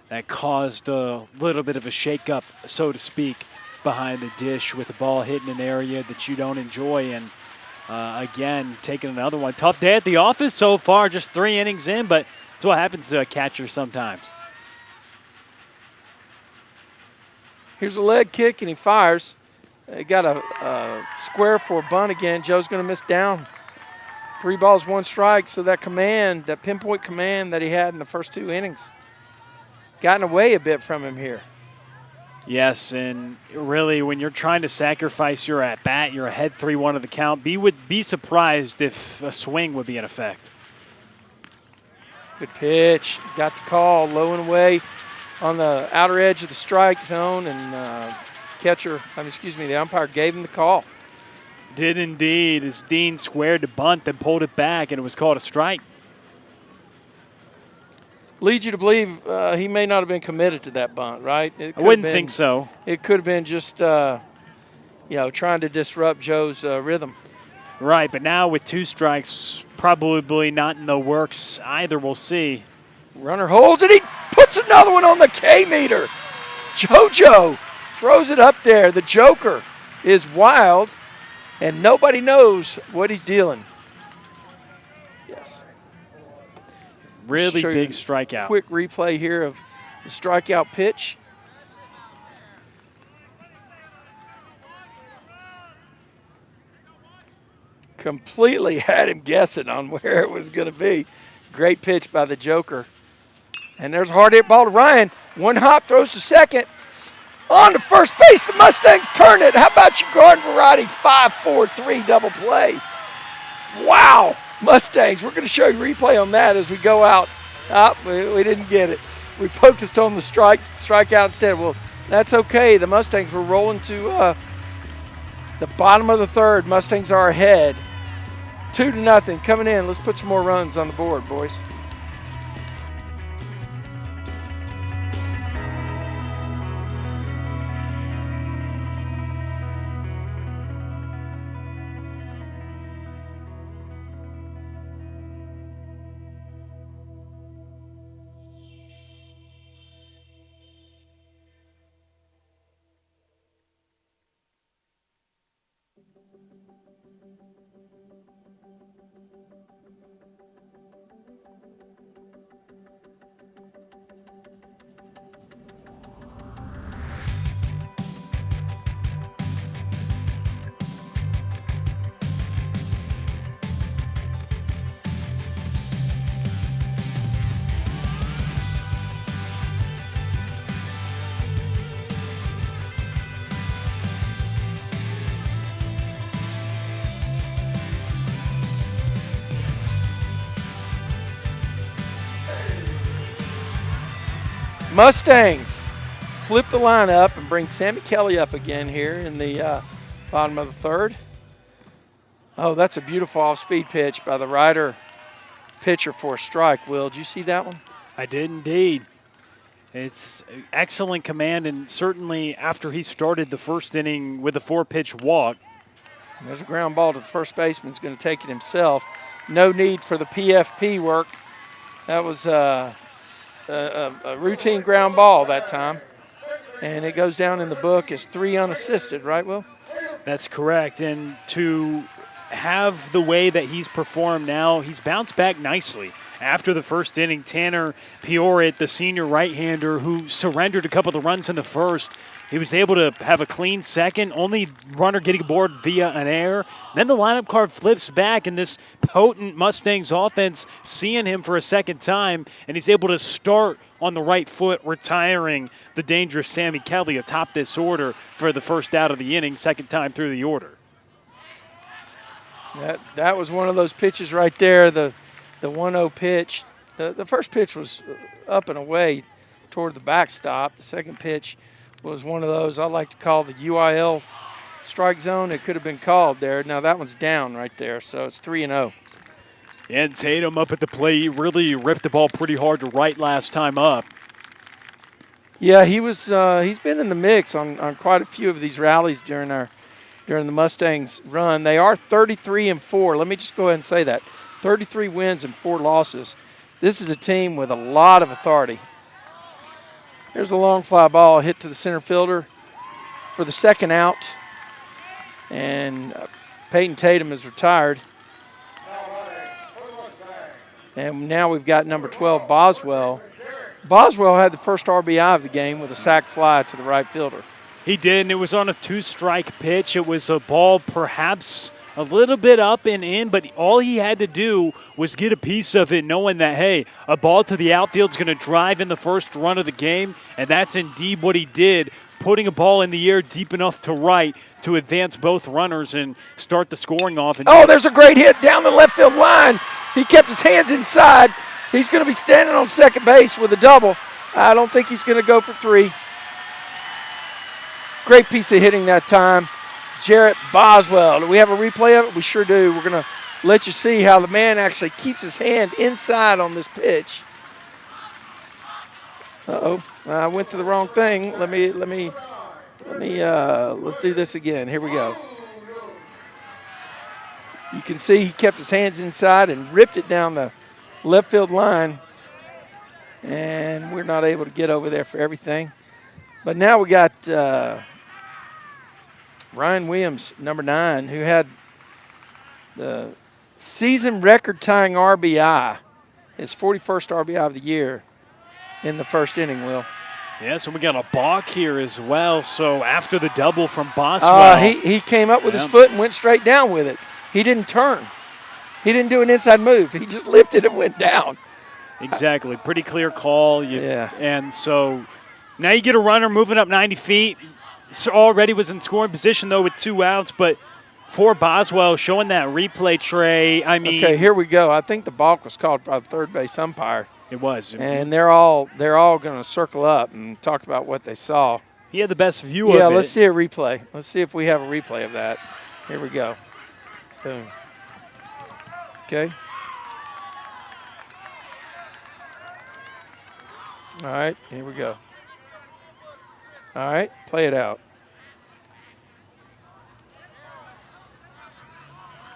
that caused a little bit of a shakeup, so to speak, behind the dish with the ball hitting an area that you don't enjoy. And again, taking another one. Tough day at the office so far, just 3 innings in, but it's what happens to a catcher sometimes. Here's a leg kick, and he fires. He got a square for a bunt again. Joe's going to miss down. 3 balls, 1 strike. So that command, that pinpoint command that he had in the first 2 innings, gotten away a bit from him here. Yes, and really when you're trying to sacrifice your at-bat, you're ahead 3-1 of the count, would be surprised if a swing would be in effect. Good pitch. Got the call low and away on the outer edge of the strike zone, and the umpire gave him the call. Did indeed, as Dean squared the bunt and pulled it back, and it was called a strike. Leads you to believe he may not have been committed to that bunt, right? I wouldn't think so. It could have been just, trying to disrupt Joe's rhythm. Right, but now with 2 strikes, probably not in the works either. We'll see. Runner holds it. He puts another one on the K-meter. JoJo throws it up there. The Joker is wild, and nobody knows what he's dealing. Yes. Really Show you big a strikeout. Quick replay here of the strikeout pitch. Completely had him guessing on where it was going to be. Great pitch by the Joker. And there's a hard hit ball to Ryan. 1 hop, throws to second. On to first base, the Mustangs turn it. How about your garden variety 5-4-3 double play? Wow, Mustangs. We're going to show you replay on that as we go out. We didn't get it. We focused on the strikeout instead. Well, that's okay. The Mustangs were rolling to the bottom of the 3rd. Mustangs are ahead. 2-0 coming in. Let's put some more runs on the board, boys. Mustangs flip the lineup and bring Sammy Kelly up again here in the bottom of the 3rd. Oh, that's a beautiful off-speed pitch by the Rider pitcher for a strike. Will, did you see that one? I did indeed. It's excellent command, and certainly after he started the first inning with a 4-pitch walk. There's a ground ball to the first baseman. He's going to take it himself. No need for the PFP work. That was a routine ground ball that time. And it goes down in the book as 3 unassisted, right, Will? That's correct. And to have the way that he's performed now, he's bounced back nicely. After the first inning, Tanner Pioret, the senior right-hander who surrendered a couple of the runs in the first, he was able to have a clean second, only runner getting aboard via an error. Then the lineup card flips back, and this potent Mustangs offense seeing him for a second time, and he's able to start on the right foot, retiring the dangerous Sammy Kelly atop this order for the first out of the inning, second time through the order. That was one of those pitches right there, the 1-0 pitch. The first pitch was up and away toward the backstop. The second pitch was one of those I like to call the UIL strike zone. It could have been called there. Now that one's down right there, so it's 3-0. And Tatum up at the plate really ripped the ball pretty hard to right last time up. Yeah, he's been in the mix on quite a few of these rallies during the Mustangs run. They are 33-4. Let me just go ahead and say that. 33 wins and 4 losses. This is a team with a lot of authority. There's a long fly ball hit to the center fielder for the second out. And Peyton Tatum is retired. And now we've got number 12, Boswell. Boswell had the first RBI of the game with a sac fly to the right fielder. He did, and it was on a 2-strike pitch. It was a ball perhaps a little bit up and in, but all he had to do was get a piece of it, knowing that, hey, a ball to the outfield is going to drive in the first run of the game, and that's indeed what he did, putting a ball in the air deep enough to right to advance both runners and start the scoring off. And there's a great hit down the left field line. He kept his hands inside. He's going to be standing on second base with a double. I don't think he's going to go for 3. Great piece of hitting that time. Jarrett Boswell. Do we have a replay of it? We sure do. We're going to let you see how the man actually keeps his hand inside on this pitch. I went to the wrong thing. Let's do this again. Here we go. You can see he kept his hands inside and ripped it down the left field line. And we're not able to get over there for everything. But now we got Ryan Williams, number 9, who had the season record-tying RBI, his 41st RBI of the year in the first inning, Will. Yeah, so we got a balk here as well. So after the double from Boswell. He came up with his foot and went straight down with it. He didn't turn. He didn't do an inside move. He just lifted and went down. Exactly. Pretty clear call. Yeah. And so now you get a runner moving up 90 feet. So already was in scoring position, though, with 2 outs. But for Boswell, showing that replay tray, I mean. Okay, here we go. I think the balk was called by the third base umpire. It was. And they're all going to circle up and talk about what they saw. He had the best view of it. Yeah, let's see a replay. Let's see if we have a replay of that. Here we go. Boom. Okay. All right, here we go. All right, play it out.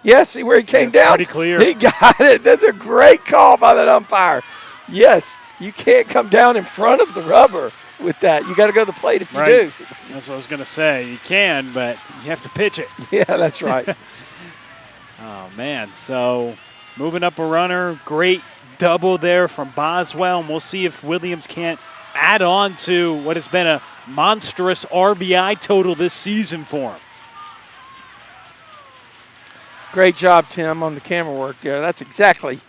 Yes, see where he came down? Pretty clear. He got it. That's a great call by that umpire. Yes, you can't come down in front of the rubber with that. You got to go to the plate if you do. That's what I was going to say. You can, but you have to pitch it. Yeah, that's right. Oh, man. So moving up a runner, great double there from Boswell, and we'll see if Williams can't add on to what has been a monstrous RBI total this season for him. Great job, Tim, on the camera work there. That's exactly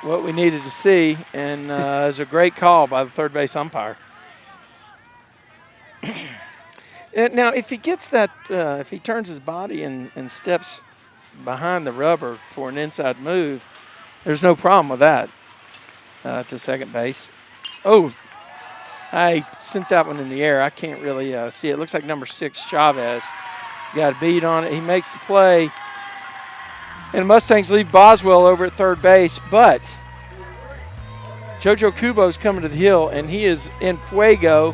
what we needed to see, and it was a great call by the third base umpire. And now, if he gets that, if he turns his body and steps behind the rubber for an inside move, there's no problem with that to second base. Oh, I sent that one in the air. I can't really see it. It looks like number 6, Chavez. Got a beat on it. He makes the play. And the Mustangs leave Boswell over at third base, but JoJo Kubo's coming to the hill, and he is in fuego.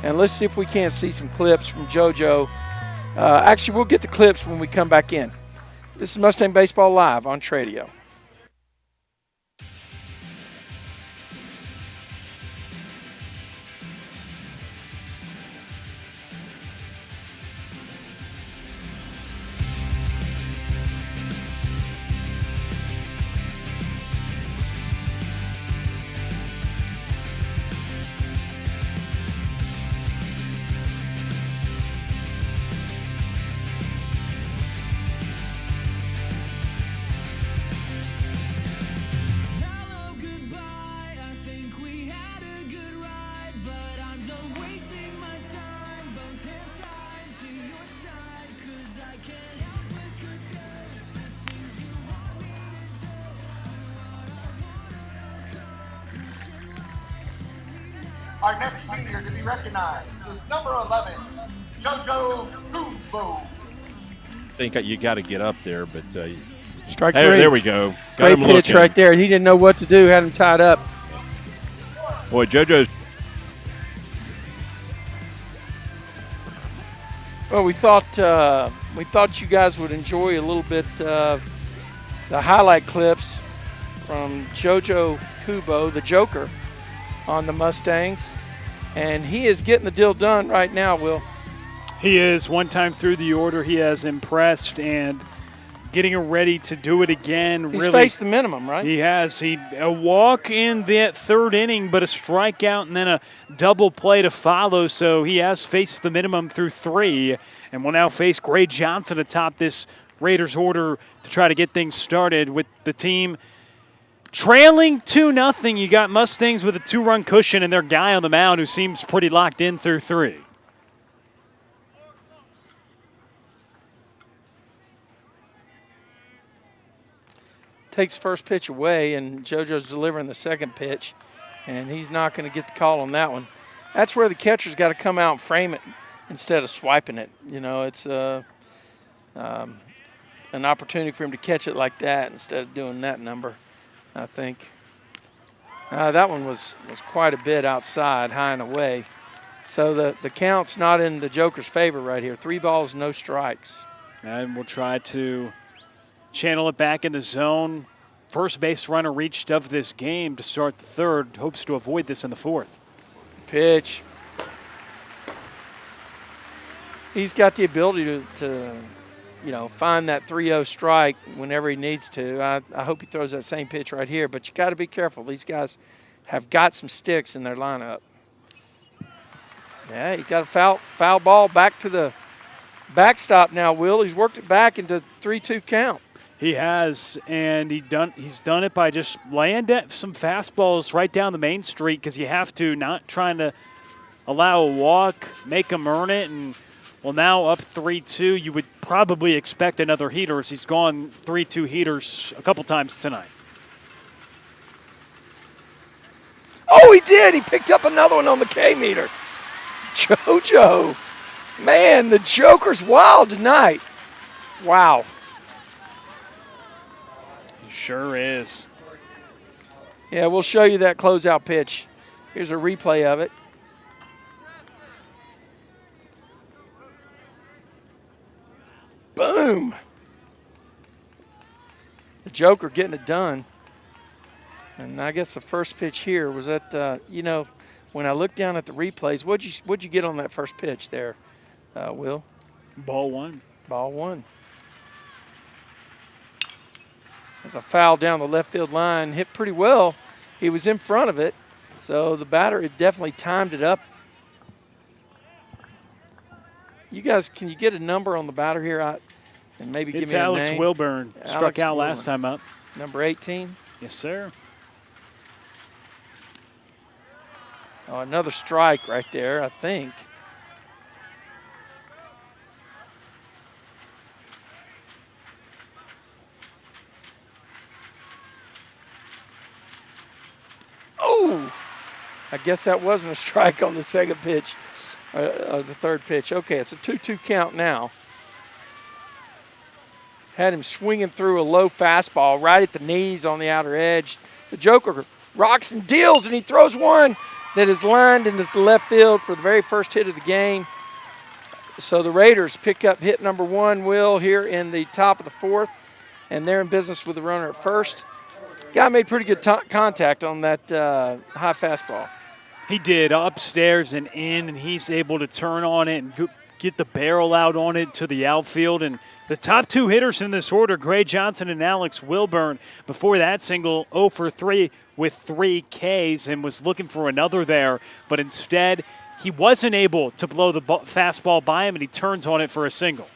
And let's see if we can't see some clips from JoJo. Actually, we'll get the clips when we come back in. This is Mustang Baseball Live on Tradio. Our next senior to be recognized is number 11, JoJo Kubo. I think you got to get up there, but Strike hey, three. there we go. Got Great him pitch looking. right there. He didn't know what to do. Had him tied up. Boy, JoJo's. Well, we thought you guys would enjoy a little bit the highlight clips from JoJo Kubo, the Joker, on the Mustangs, and he is getting the deal done right now, Will. He is. One time through the order, he has impressed and getting ready to do it again. He's really, faced the minimum, right? He has. A walk in that third inning, but a strikeout and then a double play to follow. So he has faced the minimum through 3 and will now face Gray Johnson atop this Raiders order to try to get things started with the team trailing 2-0. You got Mustangs with a 2-run cushion and their guy on the mound who seems pretty locked in through 3. Takes first pitch away, and JoJo's delivering the second pitch, and he's not going to get the call on that one. That's where the catcher's got to come out and frame it instead of swiping it. You know, it's an opportunity for him to catch it like that instead of doing that number, I think. That one was quite a bit outside, high and away. So the count's not in the Joker's favor right here. 3 balls, no strikes. And we'll try to channel it back in the zone. First base runner reached of this game to start the third. Hopes to avoid this in the fourth. Pitch. He's got the ability to find that 3-0 strike whenever he needs to. I hope he throws that same pitch right here, but you got to be careful. These guys have got some sticks in their lineup. Yeah, he got a foul ball back to the backstop now, Will. He's worked it back into 3-2 count. He has, and he's done it by just laying some fastballs right down the main street because you have to, not trying to allow a walk, make him earn it. And, well, now up 3-2, you would probably expect another heater as he's gone 3-2 heaters a couple times tonight. Oh, he did. He picked up another one on the K-meter. JoJo. Man, the Joker's wild tonight. Wow. He sure is. Yeah, we'll show you that closeout pitch. Here's a replay of it. Boom. The Joker getting it done. And I guess the first pitch here was that, when I looked down at the replays, what'd you get on that first pitch there, Will? Ball 1. Ball 1. There's a foul down the left field line, hit pretty well. He was in front of it, so the batter had definitely timed it up. You guys, can you get a number on the batter here and maybe give me a Alex name? Wilburn. Struck out last time up. Number 18? Yes, sir. Oh, another strike right there, I think. Oh! I guess that wasn't a strike on the second pitch, the third pitch. Okay, it's a 2-2 count now. Had him swinging through a low fastball right at the knees on the outer edge. The Joker rocks and deals, and he throws one that is lined into the left field for the very first hit of the game. So the Raiders pick up hit number 1, Will, here in the top of the fourth, and they're in business with the runner at first. Guy made pretty good contact on that high fastball. He did, upstairs and in, and he's able to turn on it and get the barrel out on it to the outfield. And the top 2 hitters in this order, Gray Johnson and Alex Wilburn, before that single, 0 for 3 with 3 Ks and was looking for another there. But instead, he wasn't able to blow the fastball by him, and he turns on it for a single.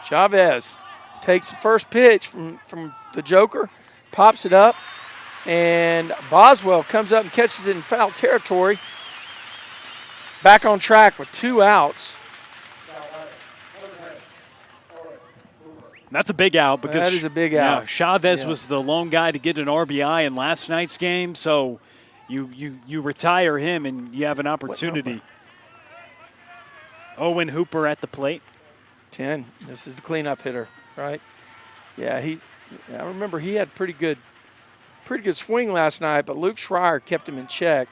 Chavez takes the first pitch from the Joker, pops it up, and Boswell comes up and catches it in foul territory. Back on track with 2 outs. That's a big out because that is a big out. Chavez was the lone guy to get an RBI in last night's game. So, you retire him and you have an opportunity. Owen Hooper at the plate. 10. This is the cleanup hitter, right? Yeah, I remember he had pretty good swing last night, but Luke Schreier kept him in check.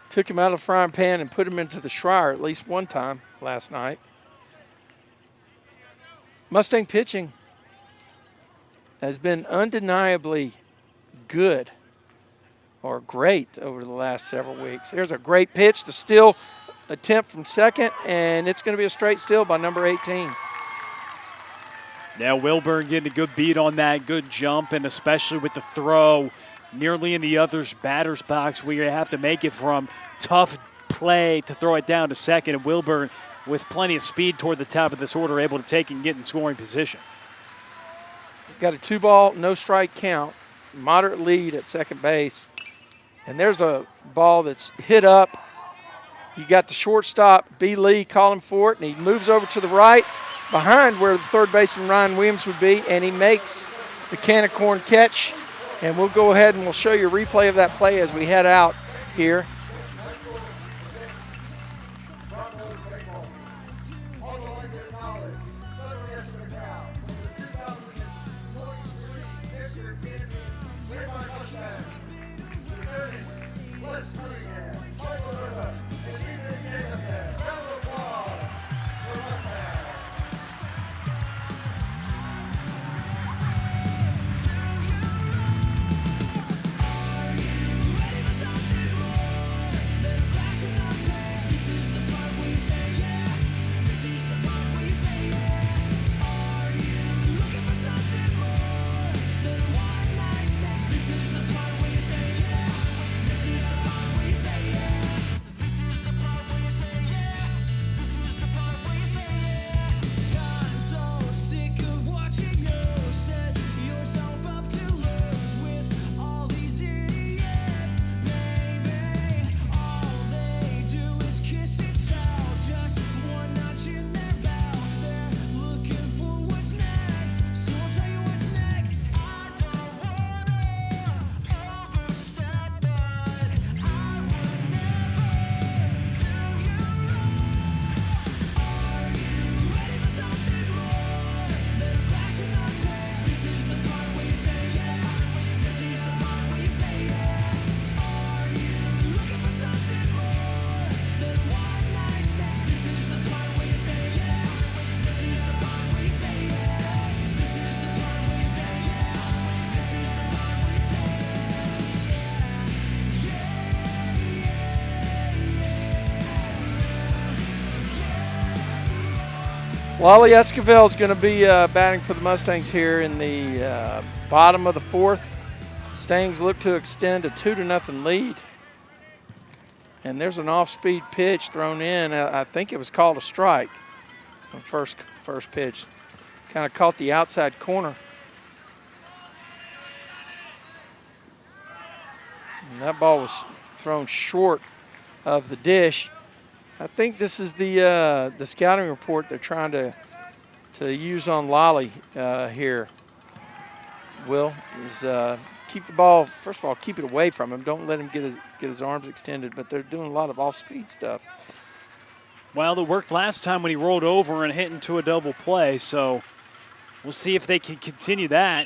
Took him out of the frying pan and put him into the Schreier at least one time last night. Mustang pitching has been undeniably good or great over the last several weeks. There's a great pitch, the steal attempt from second, and it's going to be a straight steal by number 18. Now Wilburn getting a good beat on that, good jump, and especially with the throw nearly in the other's batter's box where you have to make it from. Tough play to throw it down to second, and Wilburn with plenty of speed toward the top of this order able to take and get in scoring position. Got a 2-ball, no strike count, moderate lead at second base. And there's a ball that's hit up. You got the shortstop, B. Lee, calling for it, and he moves over to the right behind where the third baseman Ryan Williams would be, and he makes the can of corn catch. And we'll go ahead and we'll show you a replay of that play as we head out here. Wally Esquivel is going to be batting for the Mustangs here in the bottom of the fourth. Stangs look to extend a 2-0 lead. And there's an off-speed pitch thrown in. I think it was called a strike on first pitch. Kind of caught the outside corner. And that ball was thrown short of the dish. I think this is the scouting report they're trying to use on Lolly here. Will is keep the ball, first of all, keep it away from him. Don't let him get his arms extended, but they're doing a lot of off-speed stuff. Well, it worked last time when he rolled over and hit into a double play, so we'll see if they can continue that.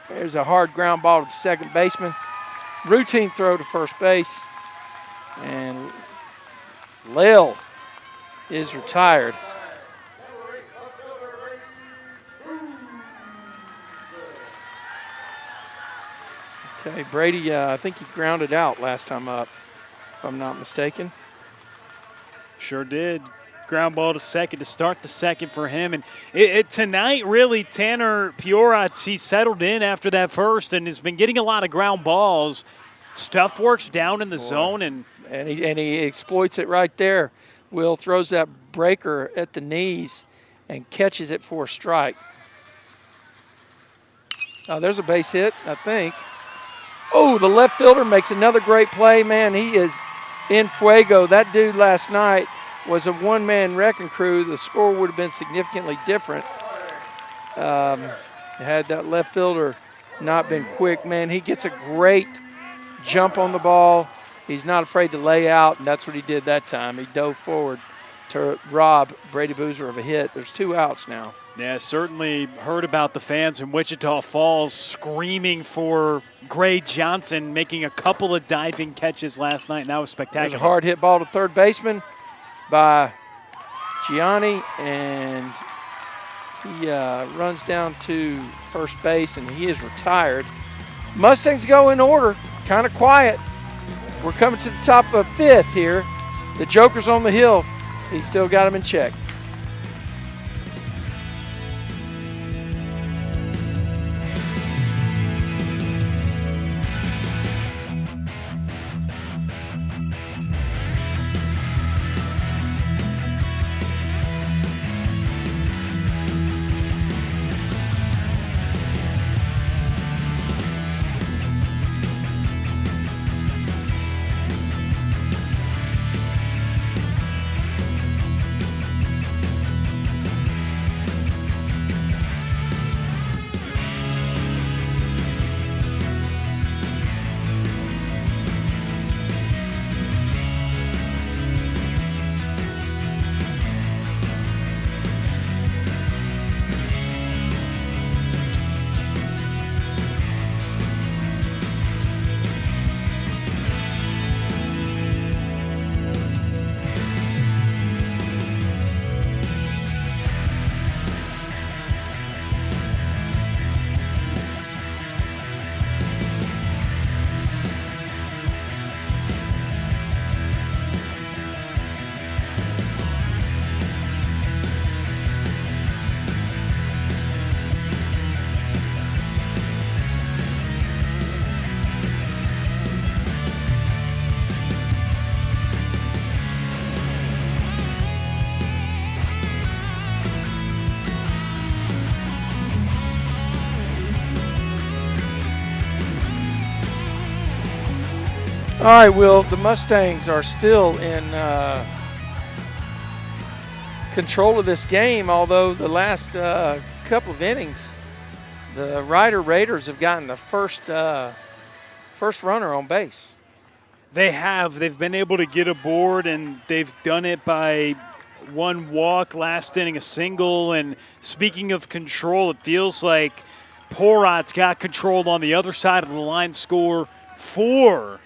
There's a hard ground ball to the second baseman. Routine throw to first base. And Lil is retired. Okay, Brady, I think he grounded out last time up, if I'm not mistaken. Sure did. Ground ball to second to start the second for him. And tonight, really, Tanner Pioratz, he settled in after that first and has been getting a lot of ground balls. Stuff works down in the zone. And he exploits it right there. Will throws that breaker at the knees and catches it for a strike. Oh, there's a base hit, I think. Oh, the left fielder makes another great play. Man, he is in fuego. That dude last night was a one-man wrecking crew. The score would have been significantly different had that left fielder not been quick. Man, he gets a great jump on the ball. He's not afraid to lay out, and that's what he did that time. He dove forward to rob Brady Boozer of a hit. There's 2 outs now. Yeah, certainly heard about the fans in Wichita Falls screaming for Gray Johnson, making a couple of diving catches last night, and that was spectacular. There's a hard hit ball to third baseman by Gianni, and he runs down to first base, and he is retired. Mustangs go in order, kind of quiet. We're coming to the top of 5th here. The Joker's on the hill. He's still got him in check. All right, Will, the Mustangs are still in control of this game, although the last couple of innings, the Rider Raiders have gotten the first runner on base. They have. They've been able to get aboard, and they've done it by 1 walk, last inning a single. And speaking of control, it feels like Porat's got control on the other side of the line score for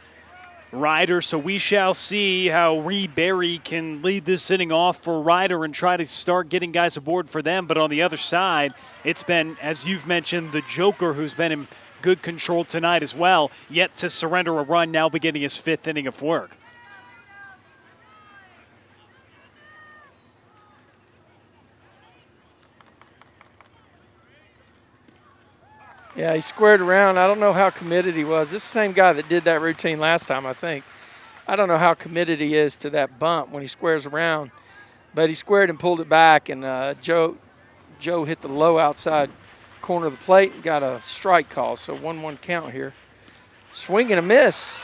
Ryder, so we shall see how Berry can lead this inning off for Ryder and try to start getting guys aboard for them. But on the other side, it's been, as you've mentioned, the Joker who's been in good control tonight as well, yet to surrender a run, now beginning his 5th inning of work. Yeah, he squared around. I don't know how committed he was. This is the same guy that did that routine last time, I think. I don't know how committed he is to that bump when he squares around. But he squared and pulled it back, and Joe hit the low outside corner of the plate and got a strike call. So 1-1 count here. Swing and a miss.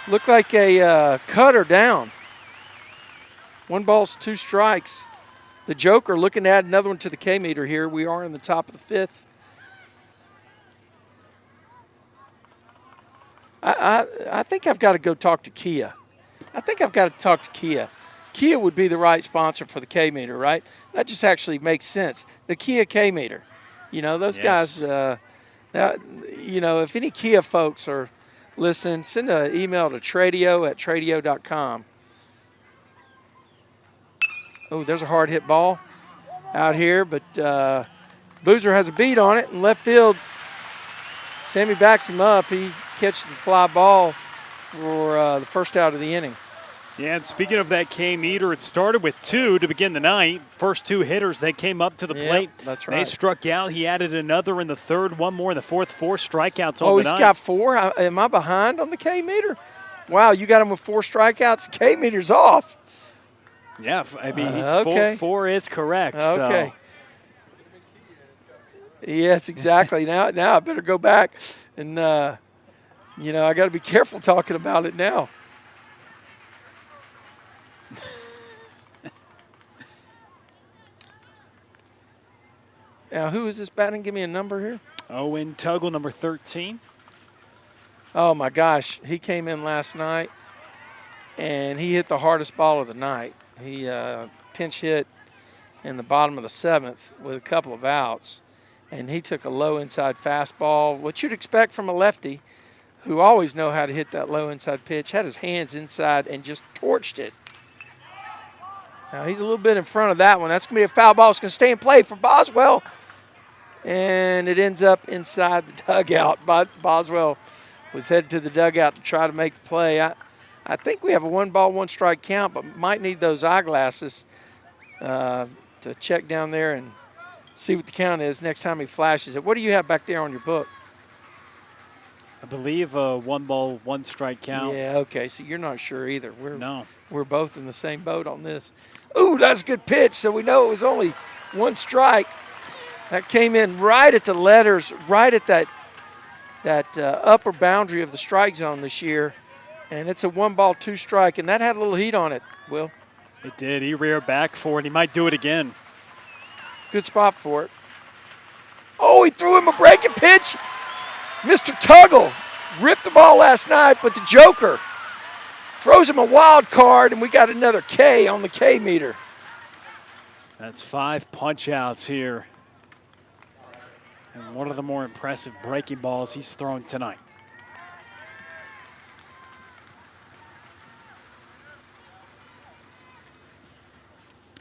Looked like a cutter down. 1 ball, 2 strikes. The Joker looking to add another one to the K-meter here. We are in the top of the 5th. I think I've got to go talk to Kia. Kia would be the right sponsor for the K-meter, right? That just actually makes sense. The Kia K-meter. You know, those guys, if any Kia folks are listening, send an email to tradio@tradio.com. Oh, there's a hard hit ball out here, but Boozer has a beat on it in left field. Sammy backs him up. He catches the fly ball for the first out of the inning. Yeah, and speaking of that K-meter, it started with 2 to begin the night. First 2 hitters, they came up to the plate. That's right. They struck out. He added another in the 3rd, 1 more in the 4th, 4 strikeouts on Oh, the he's night. got 4? Am I behind on the K-meter? Wow, you got him with 4 strikeouts. K-meter's off. Yeah, I mean, okay. 4 is correct. Okay. So. Yes, exactly. now I better go back and, I got to be careful talking about it now. Now, who is this batting? Give me a number here. Owen Tuggle, number 13. Oh, my gosh. He came in last night, and he hit the hardest ball of the night. He pinch hit in the bottom of the 7th with a couple of outs, and he took a low inside fastball, what you'd expect from a lefty who always know how to hit that low inside pitch, had his hands inside and just torched it. Now, he's a little bit in front of that one. That's going to be a foul ball. It's going to stay in play for Boswell, and it ends up inside the dugout. Boswell was headed to the dugout to try to make the play. I think we have a 1-ball, 1-strike count, but might need those eyeglasses to check down there and see what the count is next time he flashes it. What do you have back there on your book? I believe a 1-ball, 1-strike count. Yeah, okay, so you're not sure either. No. We're both in the same boat on this. Ooh, that's a good pitch, so we know it was only 1 strike. That came in right at the letters, right at that upper boundary of the strike zone this year. And it's a 1-ball, 2-strike, and that had a little heat on it, Will. It did. He reared back for it. He might do it again. Good spot for it. Oh, he threw him a breaking pitch. Mr. Tuggle ripped the ball last night, but the Joker throws him a wild card, and we got another K on the K meter. That's 5 punch-outs here. And one of the more impressive breaking balls he's thrown tonight.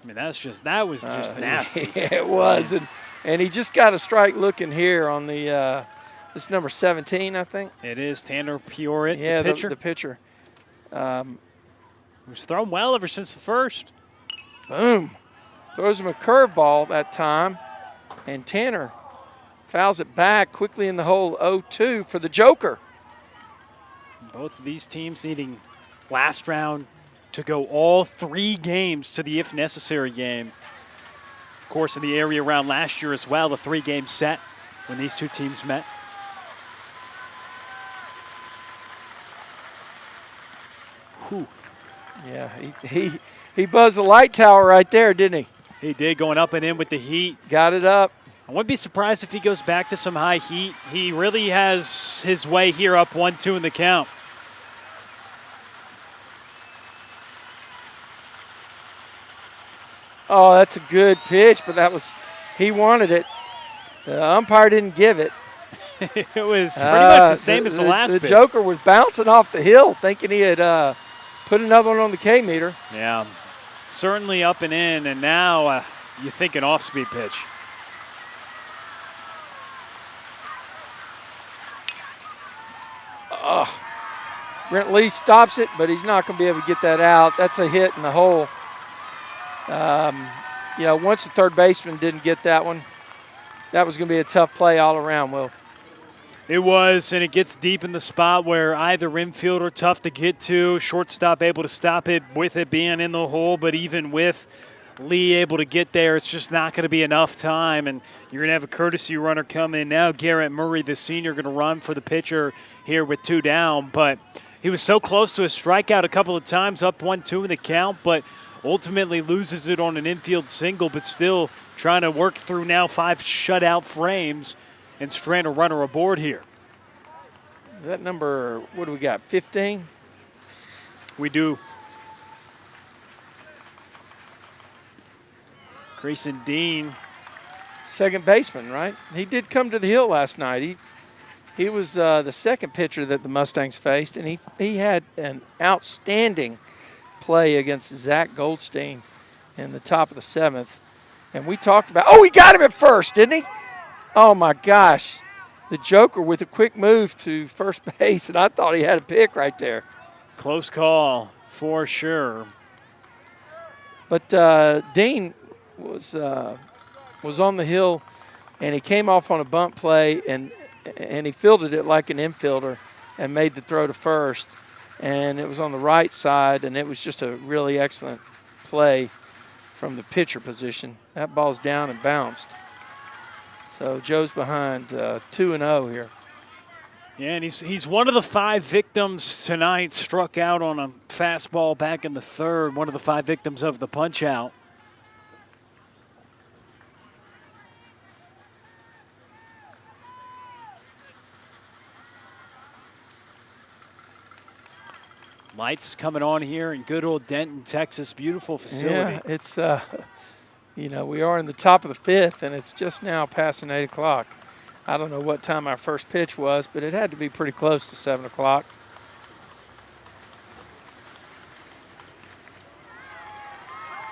I mean, that was just nasty. Yeah, it was, and he just got a strike looking here on the this number 17, I think. It is Tanner Pioret, yeah, the pitcher. The pitcher. Who's thrown well ever since the first. Boom. Throws him a curveball that time, and Tanner fouls it back quickly in the hole 0-2 for the Joker. Both of these teams needing last round to go all 3 games to the if necessary game. Of course, in the area around last year as well, the 3-game set when these two teams met. Whew. Yeah, he buzzed the light tower right there, didn't he? He did, going up and in with the heat. Got it up. I wouldn't be surprised if he goes back to some high heat. He really has his way here up 1-2 in the count. Oh, that's a good pitch, but he wanted it. The umpire didn't give it. It was pretty much the same as the last pitch. The Joker was bouncing off the hill thinking he had put another one on the K meter. Yeah, certainly up and in, and now you think an off-speed pitch. Brent Lee stops it, but he's not going to be able to get that out. That's a hit in the hole. Once the third baseman didn't get that one, that was going to be a tough play all around, Will. It was, and it gets deep in the spot where either infielder tough to get to, shortstop able to stop it with it being in the hole, but even with Lee able to get there, it's just not going to be enough time, and you're going to have a courtesy runner come in. Now Garrett Murray, the senior, going to run for the pitcher here with 2 down, but he was so close to a strikeout a couple of times, up 1-2 in the count, but ultimately loses it on an infield single, but still trying to work through now 5 shutout frames and strand a runner aboard here. That number, what do we got, 15? We do. Grayson Dean. Second baseman, right? He did come to the hill last night. He was the second pitcher that the Mustangs faced, and he had an outstanding play against Zach Goldstein in the top of the 7th. And we talked about, he got him at first, didn't he? Oh, my gosh. The Joker with a quick move to first base, and I thought he had a pick right there. Close call for sure. But Dean was on the hill, and he came off on a bunt play, and he fielded it like an infielder and made the throw to first. And it was on the right side, and it was just a really excellent play from the pitcher position. That ball's down and bounced. So Joe's behind 2-0 here. Yeah, and he's one of the 5 victims tonight, struck out on a fastball back in the 3rd, one of the 5 victims of the punch-out. Lights coming on here in good old Denton, Texas. Beautiful facility. Yeah, it's, we are in the top of the 5th, and it's just now passing 8 o'clock. I don't know what time our first pitch was, but it had to be pretty close to 7 o'clock.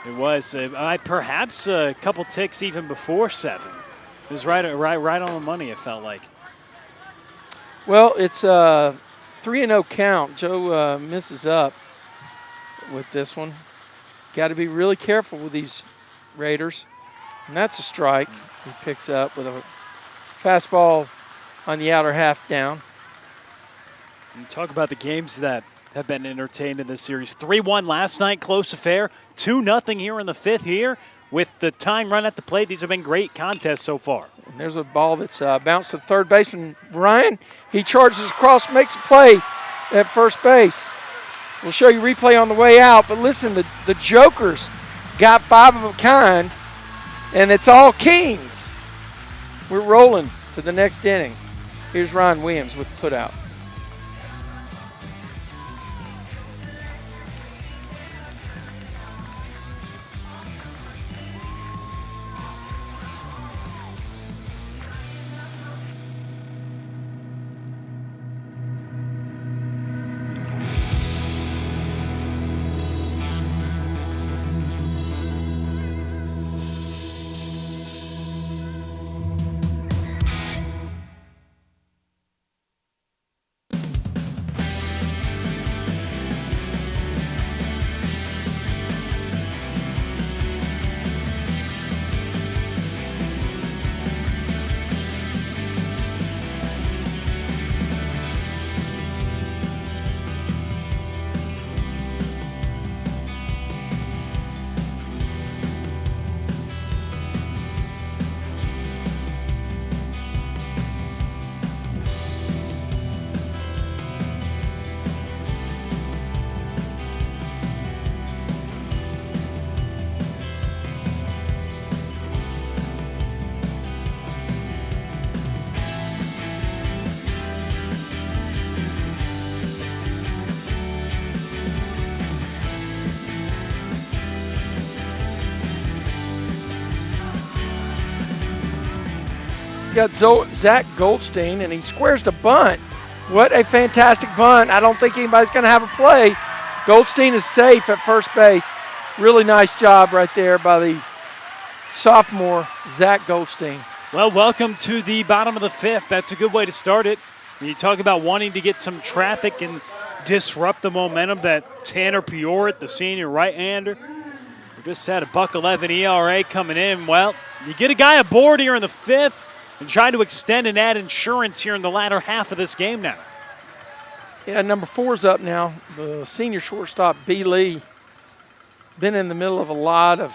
It was perhaps a couple ticks even before 7. It was right on the money, it felt like. Well, it's a 3-0 count. Joe misses up with this one. Got to be really careful with these Raiders. And that's a strike he picks up with a fastball on the outer half down. You talk about the games that have been entertained in this series. 3-1 last night, close affair. 2-0 here in the 5th here. With the time run at the plate, these have been great contests so far. And there's a ball that's bounced to third baseman Ryan. He charges across, makes a play at first base. We'll show you replay on the way out, but listen, the Jokers got 5 of a kind, and it's all Kings. We're rolling to the next inning. Here's Ryan Williams with the putout. Got Zach Goldstein, and he squares the bunt. What a fantastic bunt. I don't think anybody's going to have a play. Goldstein is safe at first base. Really nice job right there by the sophomore, Zach Goldstein. Well, welcome to the bottom of the 5th. That's a good way to start it. When you talk about wanting to get some traffic and disrupt the momentum that Tanner Pioret, the senior right-hander, who just had a .11 ERA coming in. Well, you get a guy aboard here in the 5th and try to extend and add insurance here in the latter half of this game now. Yeah, number 4's up now. The senior shortstop, B. Lee, been in the middle of a lot of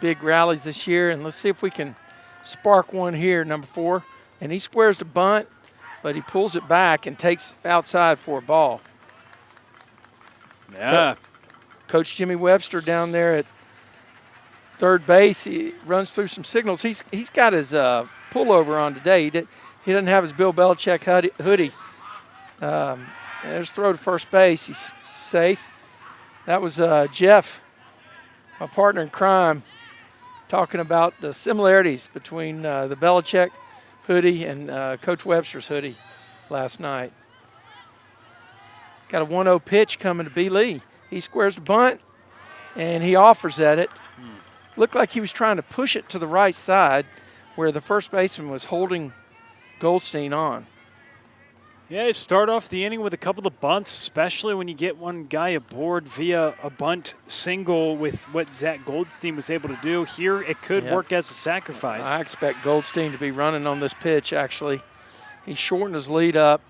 big rallies this year, and let's see if we can spark one here, number 4. And he squares the bunt, but he pulls it back and takes outside for a ball. Yeah. Coach Jimmy Webster down there at third base, he runs through some signals. He's got his pullover on today. He doesn't have his Bill Belichick hoodie. There's throw to first base. He's safe. That was Jeff, my partner in crime, talking about the similarities between the Belichick hoodie and Coach Webster's hoodie last night. Got a 1-0 pitch coming to B. Lee. He squares the bunt, and he offers at it. Looked like he was trying to push it to the right side where the first baseman was holding Goldstein on. Yeah, you start off the inning with a couple of bunts, especially when you get one guy aboard via a bunt single with what Zach Goldstein was able to do. Here it could work as a sacrifice. I expect Goldstein to be running on this pitch, actually. He shortened his lead up.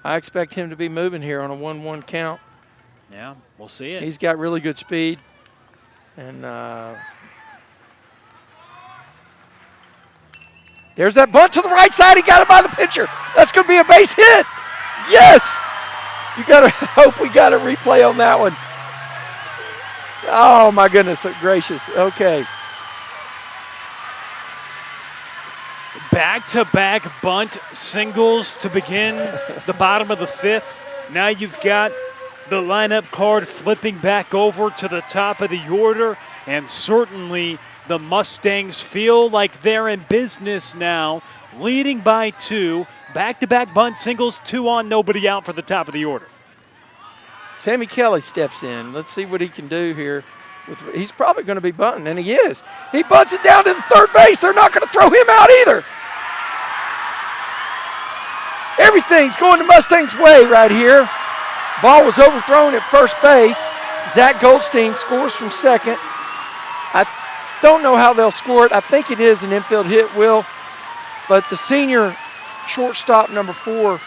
I expect him to be moving here on a 1-1 count. Yeah, we'll see it. He's got really good speed. And there's that bunt to the right side. He got it by the pitcher. That's going to be a base hit. Yes. You got to hope we got a replay on that one. Oh, my goodness gracious. Okay. Back-to-back bunt singles to begin the bottom of the 5th. Now you've got the lineup card flipping back over to the top of the order, and certainly the Mustangs feel like they're in business now, leading by 2. Back-to-back bunt singles, 2 on, nobody out for the top of the order. Sammy Kelly steps in. Let's see what he can do here. He's probably going to be bunting, and he is. He bunts it down to the third base. They're not going to throw him out either. Everything's going the Mustangs' way right here. Ball was overthrown at first base. Zach Goldstein scores from second. I don't know how they'll score it. I think it is an infield hit, Will. But the senior shortstop, number 4,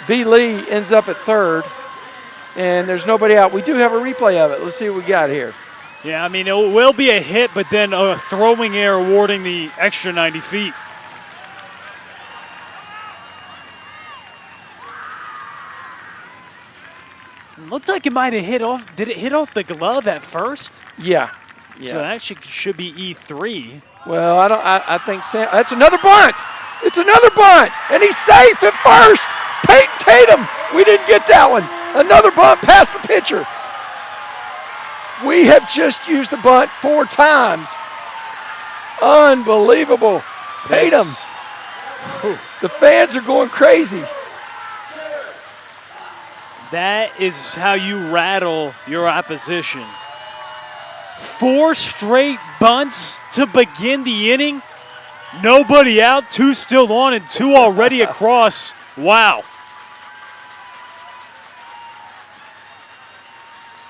B. Lee, ends up at third. And there's nobody out. We do have a replay of it. Let's see what we got here. Yeah, I mean, it will be a hit, but then a throwing error awarding the extra 90 feet. It looked like it might have hit off. Did it hit off the glove at first? Yeah. So that should be E3. Well, I think that's another bunt. It's another bunt, and he's safe at first. Peyton Tatum. We didn't get that one. Another bunt past the pitcher. We have just used the bunt 4 times. Unbelievable. Tatum. The fans are going crazy. That is how you rattle your opposition. 4 straight bunts to begin the inning. Nobody out, 2 still on, and 2 already across. Wow.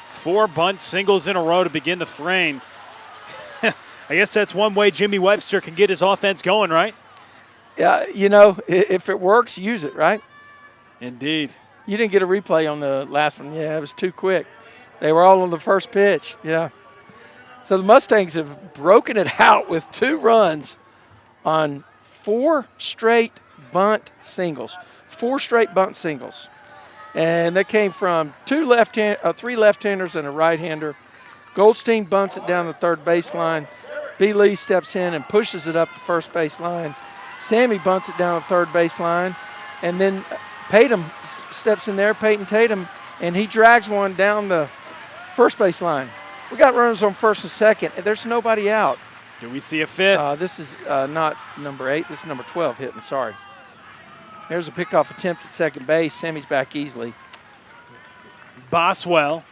4 bunt singles in a row to begin the frame. I guess that's one way Jimmy Webster can get his offense going, right? Yeah, you know, if it works, use it, right? Indeed. You didn't get a replay on the last one. Yeah, it was too quick. They were all on the first pitch. Yeah. So the Mustangs have broken it out with 2 runs on 4 straight bunt singles. 4 straight bunt singles. And that came from 3 left-handers and a right-hander. Goldstein bunts it down the third baseline. B. Lee steps in and pushes it up the first baseline. Sammy bunts it down the third baseline. And then Tatum steps in there, Peyton Tatum, and he drags one down the first baseline. We got runners on first and second, and there's nobody out. Do we see a 5th? This is not number 8. This is number 12 hitting, sorry. There's a pickoff attempt at second base. Sammy's back easily. Boswell,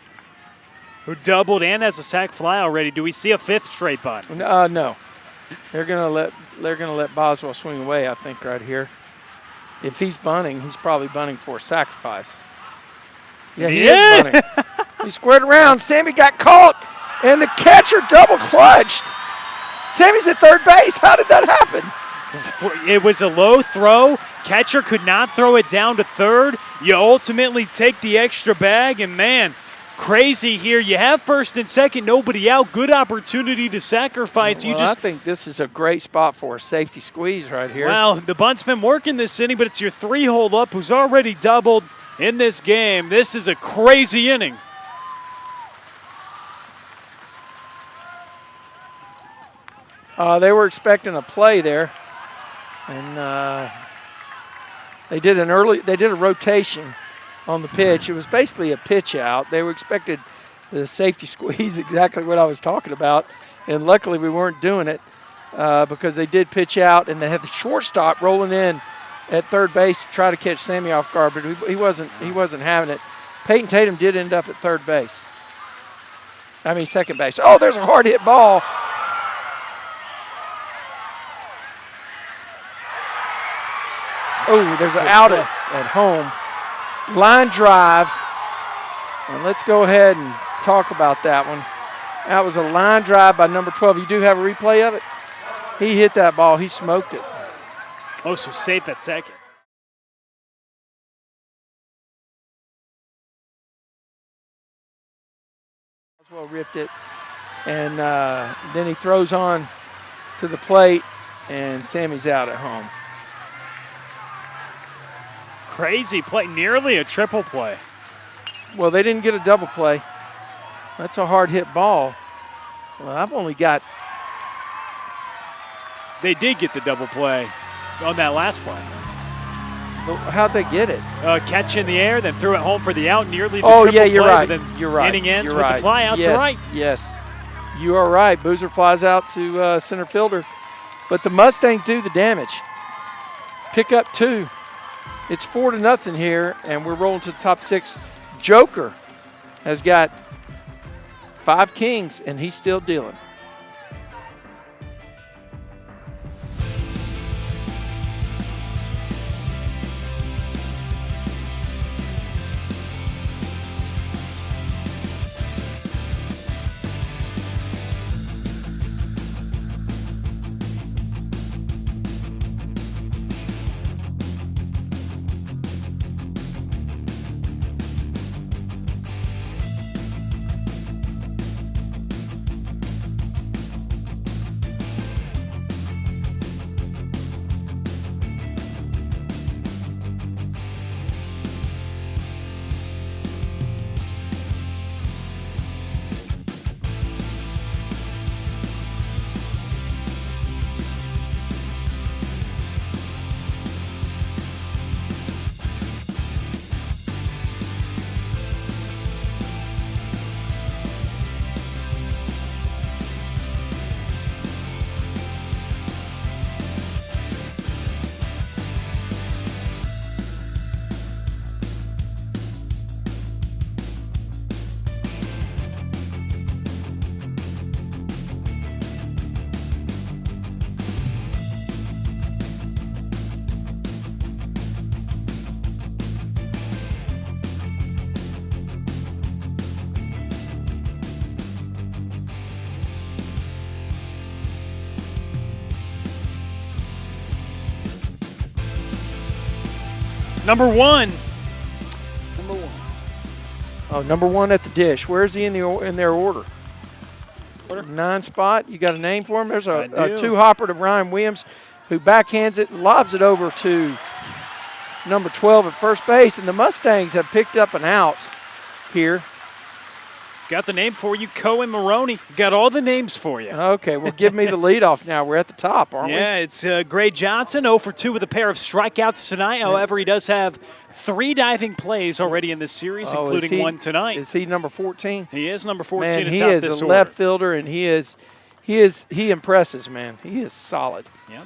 who doubled and has a sac fly already. Do we see a 5th straight bunt? No. They're gonna let Boswell swing away, I think, right here. If he's bunting, he's probably bunting for a sacrifice. Yeah, he is bunting. He squared around. Sammy got caught, and the catcher double clutched. Sammy's at third base. How did that happen? It was a low throw. Catcher could not throw it down to third. You ultimately take the extra bag, and man, crazy here. You have first and second, nobody out. Good opportunity to sacrifice. Well, I think this is a great spot for a safety squeeze right here. Well, the bunt's been working this inning, but it's your 3-hole up who's already doubled in this game. This is a crazy inning. They were expecting a play there, and they did a rotation on the pitch. It was basically a pitch out. They were expected the safety squeeze, exactly what I was talking about, and luckily we weren't doing it because they did pitch out, and they had the shortstop rolling in at third base to try to catch Sammy off guard, but he wasn't having it. Peyton Tatum did end up at second base. Oh, there's a hard hit ball. Oh, there's an out at home. Line drive. And let's go ahead and talk about that one. That was a line drive by number 12. You do have a replay of it? He hit that ball. He smoked it. Oh, so safe at second. Oswald ripped it. And then he throws on to the plate, and Sammy's out at home. Crazy play, nearly a triple play. Well, they didn't get a double play. That's a hard hit ball. Well, I've only got. They did get the double play on that last play. How'd they get it? Catch in the air, then threw it home for the out, nearly the Oh, triple yeah, you're play, right. but then You're right. inning ends You're with right. the fly out yes, to right. Yes, you are right. Boozer flies out to center fielder. But the Mustangs do the damage. Pick up 2. It's 4-0 here, and we're rolling to the top 6. Joker has got 5 kings, and he's still dealing. Number one. Oh, number 1 at the dish. Where is he in their order? 9 spot. You got a name for him? There's a 2-hopper to Ryan Williams, who backhands it and lobs it over to number 12 at first base. And the Mustangs have picked up an out here. Got the name for you, Cohen Maroney. Got all the names for you. Okay, well, give me the leadoff now. We're at the top, aren't we? Yeah, it's Gray Johnson, 0 for 2 with a pair of strikeouts tonight. However, he does have 3 diving plays already in this series, including one tonight. Is he number 14? He is number 14. Man, at he top is this a order. left fielder, and he impresses, man. He is solid. Yep.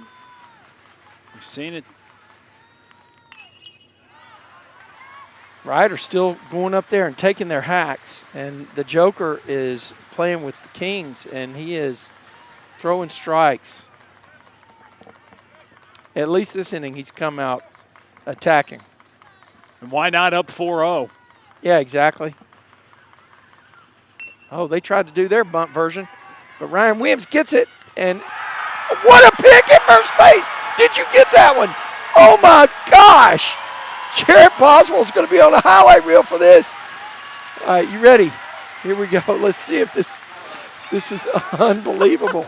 We've seen it. Riders still going up there and taking their hacks, and the Joker is playing with the Kings, and he is throwing strikes. At least this inning, he's come out attacking. And why not up 4-0? Yeah, exactly. Oh, they tried to do their bunt version, but Ryan Williams gets it, and what a pick at first base! Did you get that one? Oh my gosh! Jarrett Boswell's going to be on a highlight reel for this. All right, you ready? Here we go. Let's see if this is unbelievable.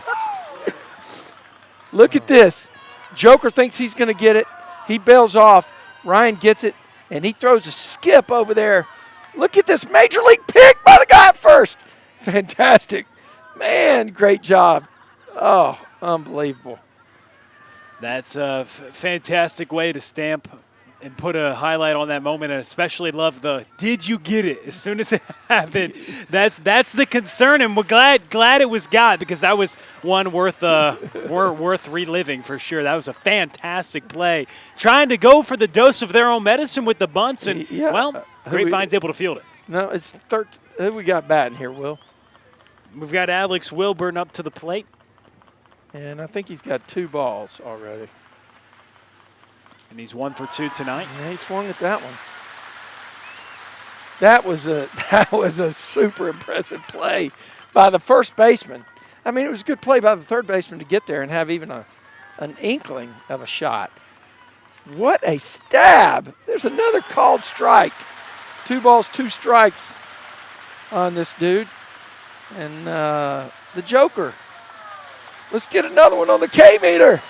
Look at this. Joker thinks he's going to get it. He bails off. Ryan gets it, and he throws a skip over there. Look at this major league pick by the guy at first. Fantastic. Man, great job. Oh, unbelievable. That's a fantastic way to stamp and put a highlight on that moment, and especially love the "did you get it?" as soon as it happened. That's the concern, and we're glad it was got, because that was one worth reliving for sure. That was a fantastic play, trying to go for the dose of their own medicine with the bunts, and Grapevine's able to field it. No, it's who we got batting here, Will? We've got Alex Wilburn up to the plate, and I think he's got 2 balls already. and he's 1 for 2 tonight. Yeah, he swung at that one. That was a super impressive play by the first baseman. I mean, it was a good play by the third baseman to get there and have even an inkling of a shot. What a stab. There's another called strike. 2 balls, 2 strikes on this dude. And the Joker. Let's get another one on the K-meter.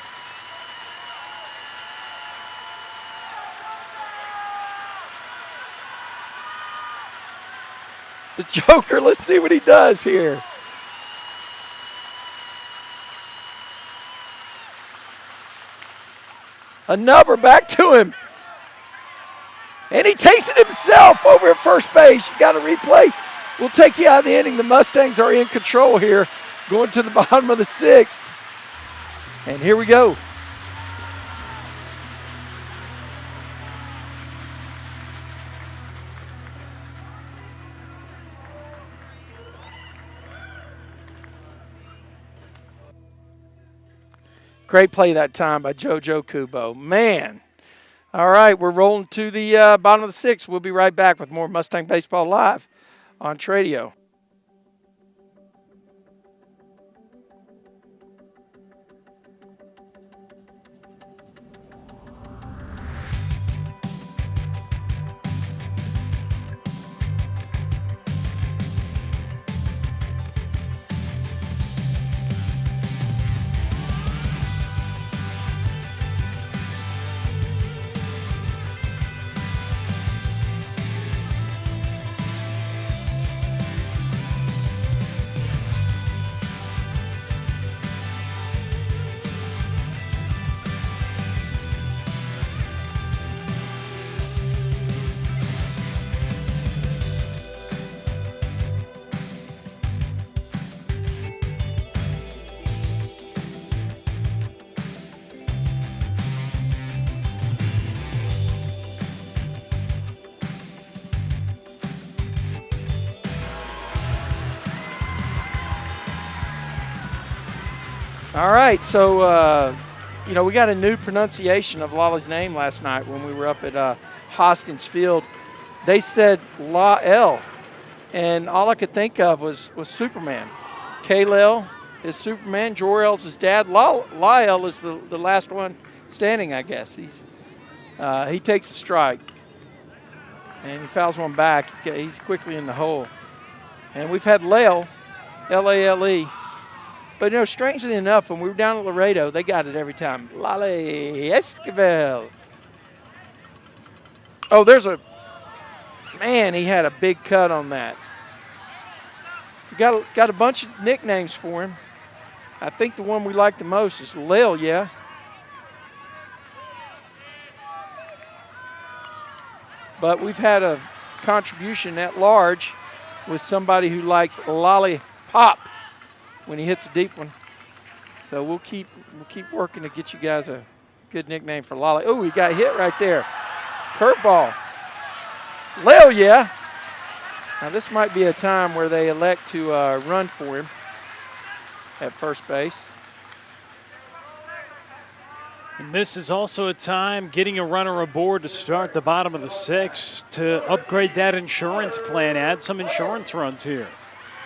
The Joker, let's see what he does here. A number back to him. And he takes it himself over at first base. You got a replay. We'll take you out of the inning. The Mustangs are in control here, going to the bottom of the 6th. And here we go. Great play that time by JoJo Kubo. Man. All right, we're rolling to the bottom of the 6th. We'll be right back with more Mustang Baseball Live on Tradio. All right, so, we got a new pronunciation of Lolly's name last night when we were up at Hoskins Field. They said La-El, and all I could think of was Superman. Kal-El is Superman, Jor-El's his dad. La-El is the last one standing, I guess. He takes a strike, and he fouls one back. He's quickly in the hole. And we've had Lale, L-A-L-E. But, strangely enough, when we were down at Laredo, they got it every time. Lale Esquivel. Oh, he had a big cut on that. We got a bunch of nicknames for him. I think the one we like the most is Lale, yeah. But we've had a contribution at large with somebody who likes lollipop when he hits a deep one. So we'll keep working to get you guys a good nickname for Lolly. Oh, he got hit right there. Curveball. Lale, yeah. Now this might be a time where they elect to run for him at first base. And this is also a time getting a runner aboard to start the bottom of the 6th to upgrade that insurance plan, add some insurance runs here.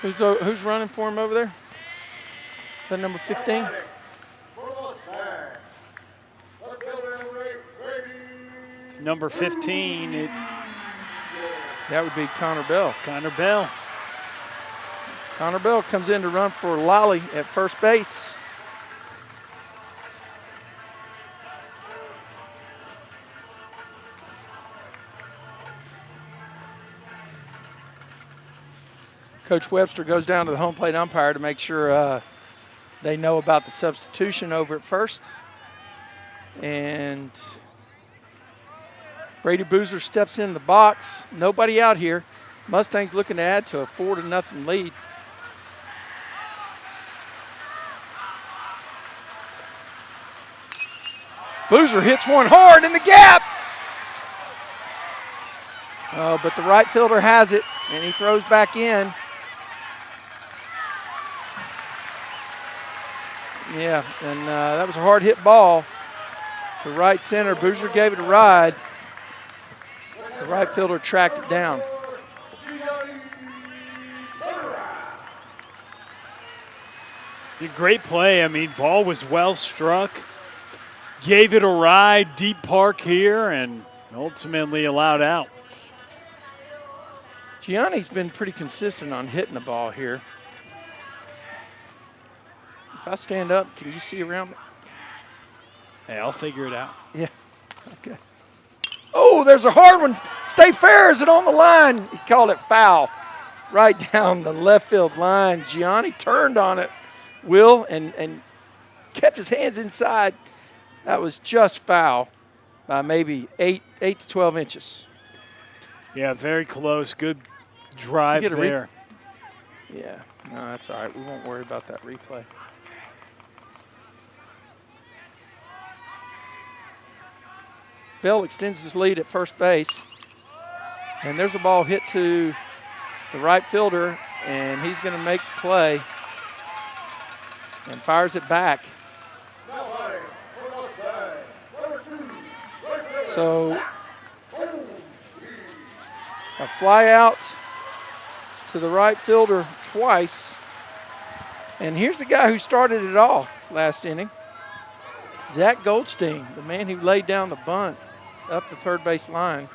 Who's running for him over there? Is that number 15? Number 15. That would be Connor Bell. Connor Bell. Connor Bell comes in to run for Lolly at first base. Coach Webster goes down to the home plate umpire to make sure they know about the substitution over at first. And Brady Boozer steps in the box. Nobody out here. Mustangs looking to add to a 4-0 lead. Boozer hits one hard in the gap. Oh, but the right fielder has it, and he throws back in. Yeah, and that was a hard hit ball to right center. Boozer gave it a ride. The right fielder tracked it down. Great play. I mean, ball was well struck. Gave it a ride, deep park here, and ultimately allowed out. Gianni's been pretty consistent on hitting the ball here. If I stand up, can you see around me? Hey, I'll figure it out. Yeah, okay. Oh, there's a hard one. Stay fair. Is it on the line? He called it foul. Right down the left field line. Gianni turned on it, Will, and kept his hands inside. That was just foul by maybe 8 to 12 inches. Yeah, very close. Good drive there. Yeah, no, that's all right. We won't worry about that replay. Bell extends his lead at first base. And there's a ball hit to the right fielder, and he's going to make the play and fires it back. So a fly out to the right fielder twice. And here's the guy who started it all last inning, Zach Goldstein, the man who laid down the bunt up the third base line.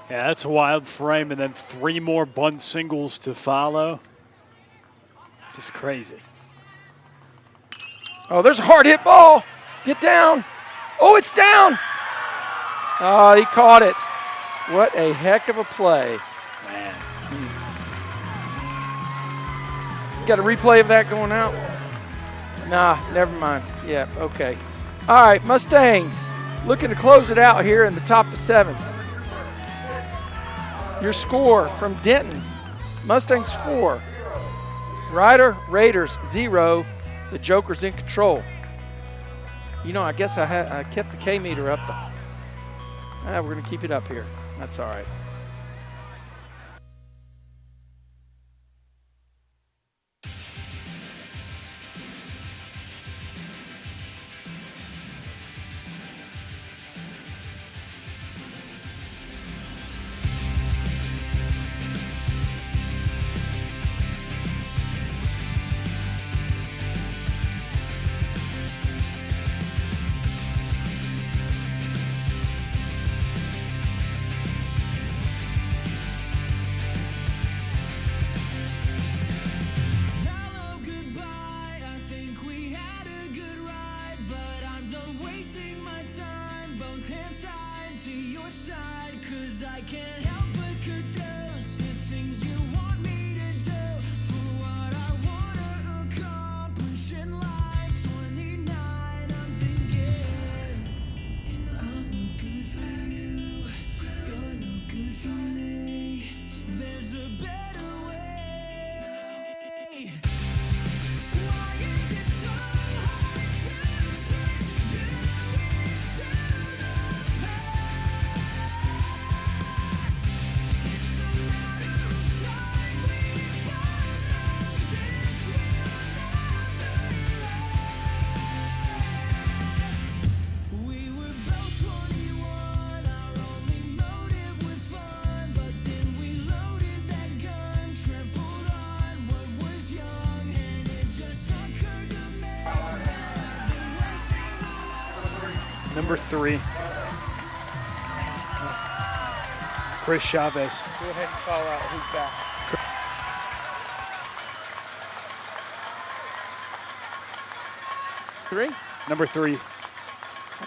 Yeah, that's a wild frame, and then 3 more bunt singles to follow. Just crazy. Oh, there's a hard hit ball. Get down. Oh, it's down. Oh, he caught it. What a heck of a play. Man. Got a replay of that going out? Nah, never mind. Yeah, okay. All right, Mustangs looking to close it out here in the top of the 7th. Your score from Denton, Mustangs 4, Rider Raiders 0. The Joker's in control. You know, I guess I kept the K meter up. We're going to keep it up here. That's all right. Number 3. Chris Chavez. Go ahead and call out who's back. Three? Number 3. I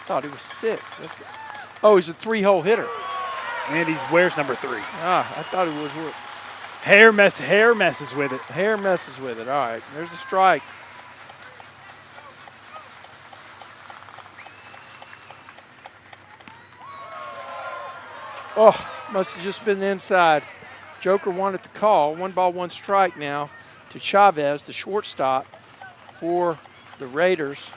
thought he was 6. Okay. Oh, he's a 3-hole hitter. And where's number 3? Ah, I thought he was. Hair messes with it. Hair messes with it. All right, there's a strike. Oh, must have just been the inside. Joker wanted the call. 1 ball, 1 strike now to Chavez, the shortstop for the Raiders.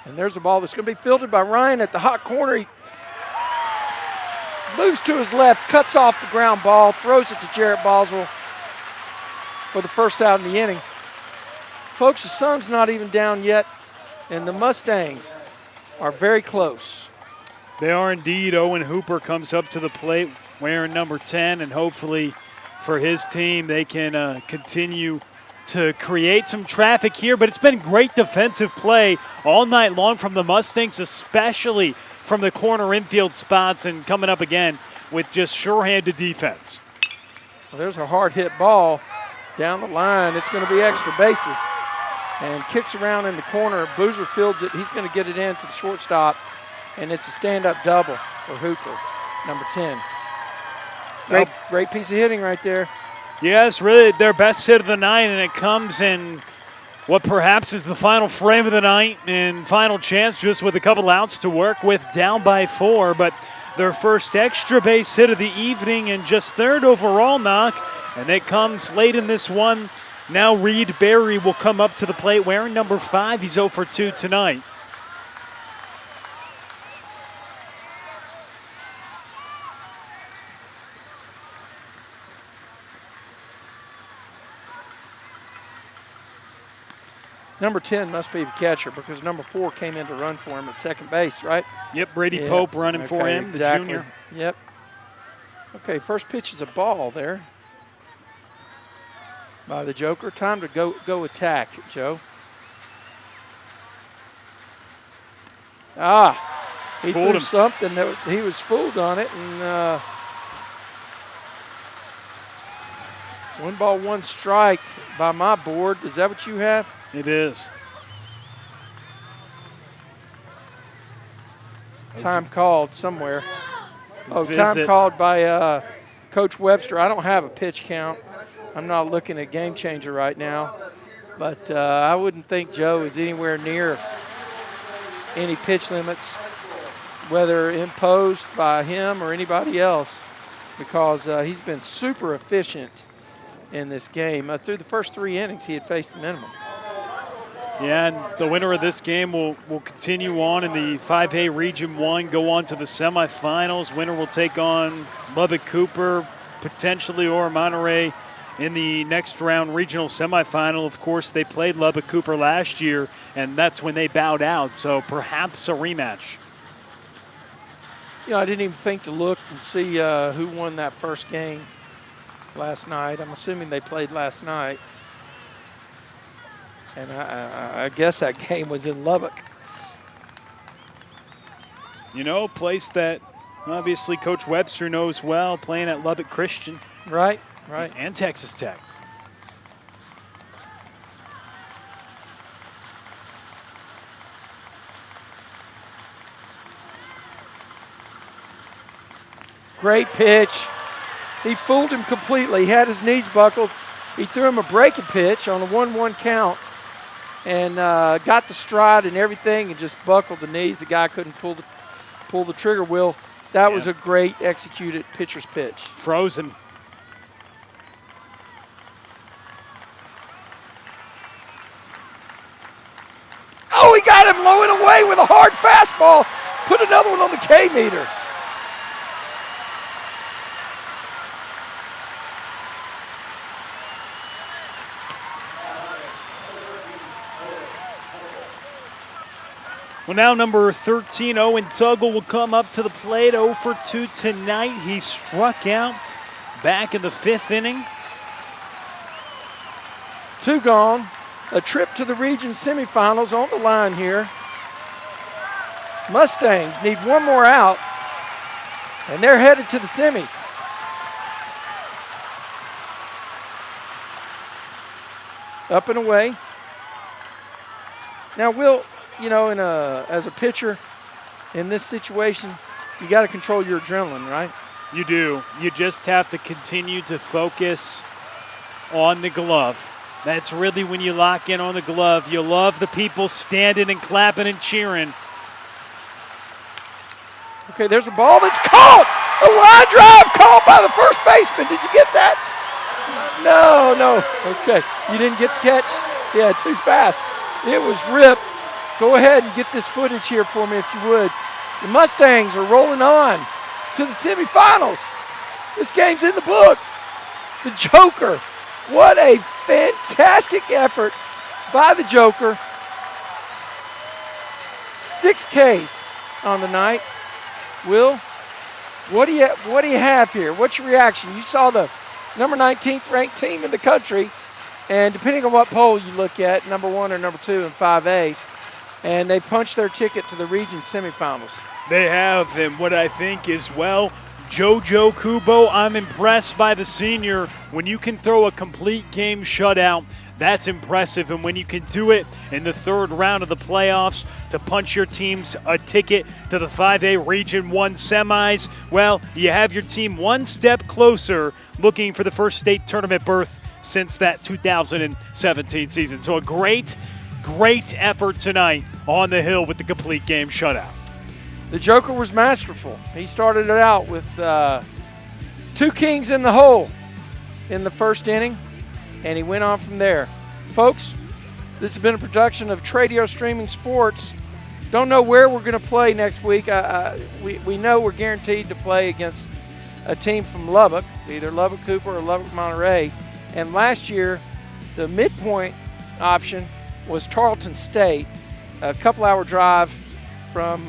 And there's a ball that's going to be fielded by Ryan at the hot corner. He moves to his left, cuts off the ground ball, throws it to Jarrett Boswell for the first out in the inning. Folks, the sun's not even down yet, and the Mustangs are very close. They are indeed. Owen Hooper comes up to the plate wearing number 10, and hopefully for his team they can continue to create some traffic here. But it's been great defensive play all night long from the Mustangs, especially from the corner infield spots, and coming up again with just sure-handed defense. Well, there's a hard hit ball down the line. It's going to be extra bases. And kicks around in the corner. Boozer fields it. He's going to get it in to the shortstop. And it's a stand-up double for Hooper, number 10. Great piece of hitting right there. Yes, really their best hit of the night, and it comes in What perhaps is the final frame of the night and final chance, just with a couple outs to work with, down by 4. But their first extra base hit of the evening and just third overall knock, and it comes late in this one. Now Reed Berry will come up to the plate wearing number 5. He's 0 for 2 tonight. Number 10 must be the catcher because number 4 came in to run for him at second base, right? Yep, Brady Pope running for him, exactly. the junior. Yep. Okay, first pitch is a ball there by the Joker. Time to go attack, Joe. He Fooled threw him. something that he was fooled on it, and 1 ball, 1 strike by my board. Is that what you have? It is. Time called somewhere. Oh, Visit. time called by Coach Webster. I don't have a pitch count. I'm not looking at Game Changer right now. But I wouldn't think Joe is anywhere near any pitch limits, whether imposed by him or anybody else, because he's been super efficient in this game. Through the first 3 innings, he had faced the minimum. Yeah, and the winner of this game will continue on in the 5A Region 1, go on to the semifinals. Winner will take on Lubbock Cooper, potentially, or Monterey in the next round regional semifinal. Of course, they played Lubbock Cooper last year, and that's when they bowed out, so perhaps a rematch. You know, I didn't even think to look and see who won that first game last night. I'm assuming they played last night. And I guess that game was in Lubbock. You know, a place that obviously Coach Webster knows well, playing at Lubbock Christian. Right. And Texas Tech. Great pitch. He fooled him completely. He had his knees buckled. He threw him a breaking pitch on a 1-1 count and got the stride and everything and just buckled the knees. The guy couldn't pull the trigger wheel. That was a great executed pitcher's pitch. Frozen. Oh, he got him low and away with a hard fastball. Put another one on the K meter. Well, now number 13, Owen Tuggle, will come up to the plate. 0 for 2 tonight. He struck out back in the 5th inning. 2 gone. A trip to the region semifinals on the line here. Mustangs need 1 more out, and they're headed to the semis. Up and away. Now, Will, you know, as a pitcher in this situation, you got to control your adrenaline, right? You do. You just have to continue to focus on the glove. That's really when you lock in on the glove. You love the people standing and clapping and cheering. Okay, there's a ball that's caught. A line drive called by the first baseman. Did you get that? No. Okay, you didn't get the catch? Yeah, too fast. It was ripped. Go ahead and get this footage here for me if you would. The Mustangs are rolling on to the semifinals. This game's in the books. The Joker. What a fantastic effort by the Joker. 6 Ks on the night. Will, what do you have here? What's your reaction? You saw the number 19th ranked team in the country, and depending on what poll you look at, number 1 or number 2 in 5A, and they punched their ticket to the region semifinals. They have, and what I think is, well, JoJo Kubo, I'm impressed by the senior. When you can throw a complete game shutout, that's impressive. And when you can do it in the 3rd round of the playoffs to punch your teams a ticket to the 5A Region 1 semis, well, you have your team 1 step closer looking for the first state tournament berth since that 2017 season. So a great effort tonight on the hill with the complete game shutout. The Joker was masterful. He started it out with 2 kings in the hole in the first inning, and he went on from there. Folks, this has been a production of Tradio Streaming Sports. Don't know where we're going to play next week. We know we're guaranteed to play against a team from Lubbock, either Lubbock Cooper or Lubbock Monterey. And last year, the midpoint option was Tarleton State, a couple-hour drive from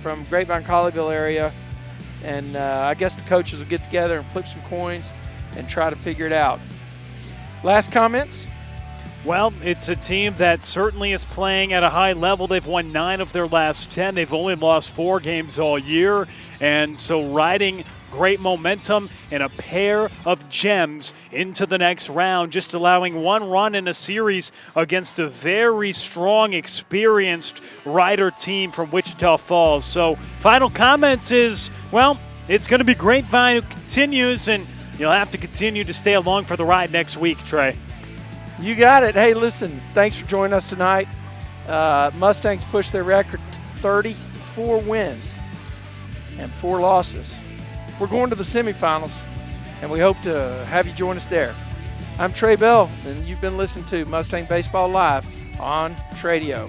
Grapevine, Colleyville area. And I guess the coaches will get together and flip some coins and try to figure it out. Last comments? Well, it's a team that certainly is playing at a high level. They've won 9 of their last 10. They've only lost 4 games all year. And so riding great momentum and a pair of gems into the next round, just allowing 1 run in a series against a very strong, experienced rider team from Wichita Falls. So final comments is, well, it's going to be Grapevine who continues, and you'll have to continue to stay along for the ride next week, Trey. You got it. Hey, listen, thanks for joining us tonight. Mustangs pushed their record to 34 wins and 4 losses. We're going to the semifinals, and we hope to have you join us there. I'm Trey Bell, and you've been listening to Mustang Baseball Live on Tradio.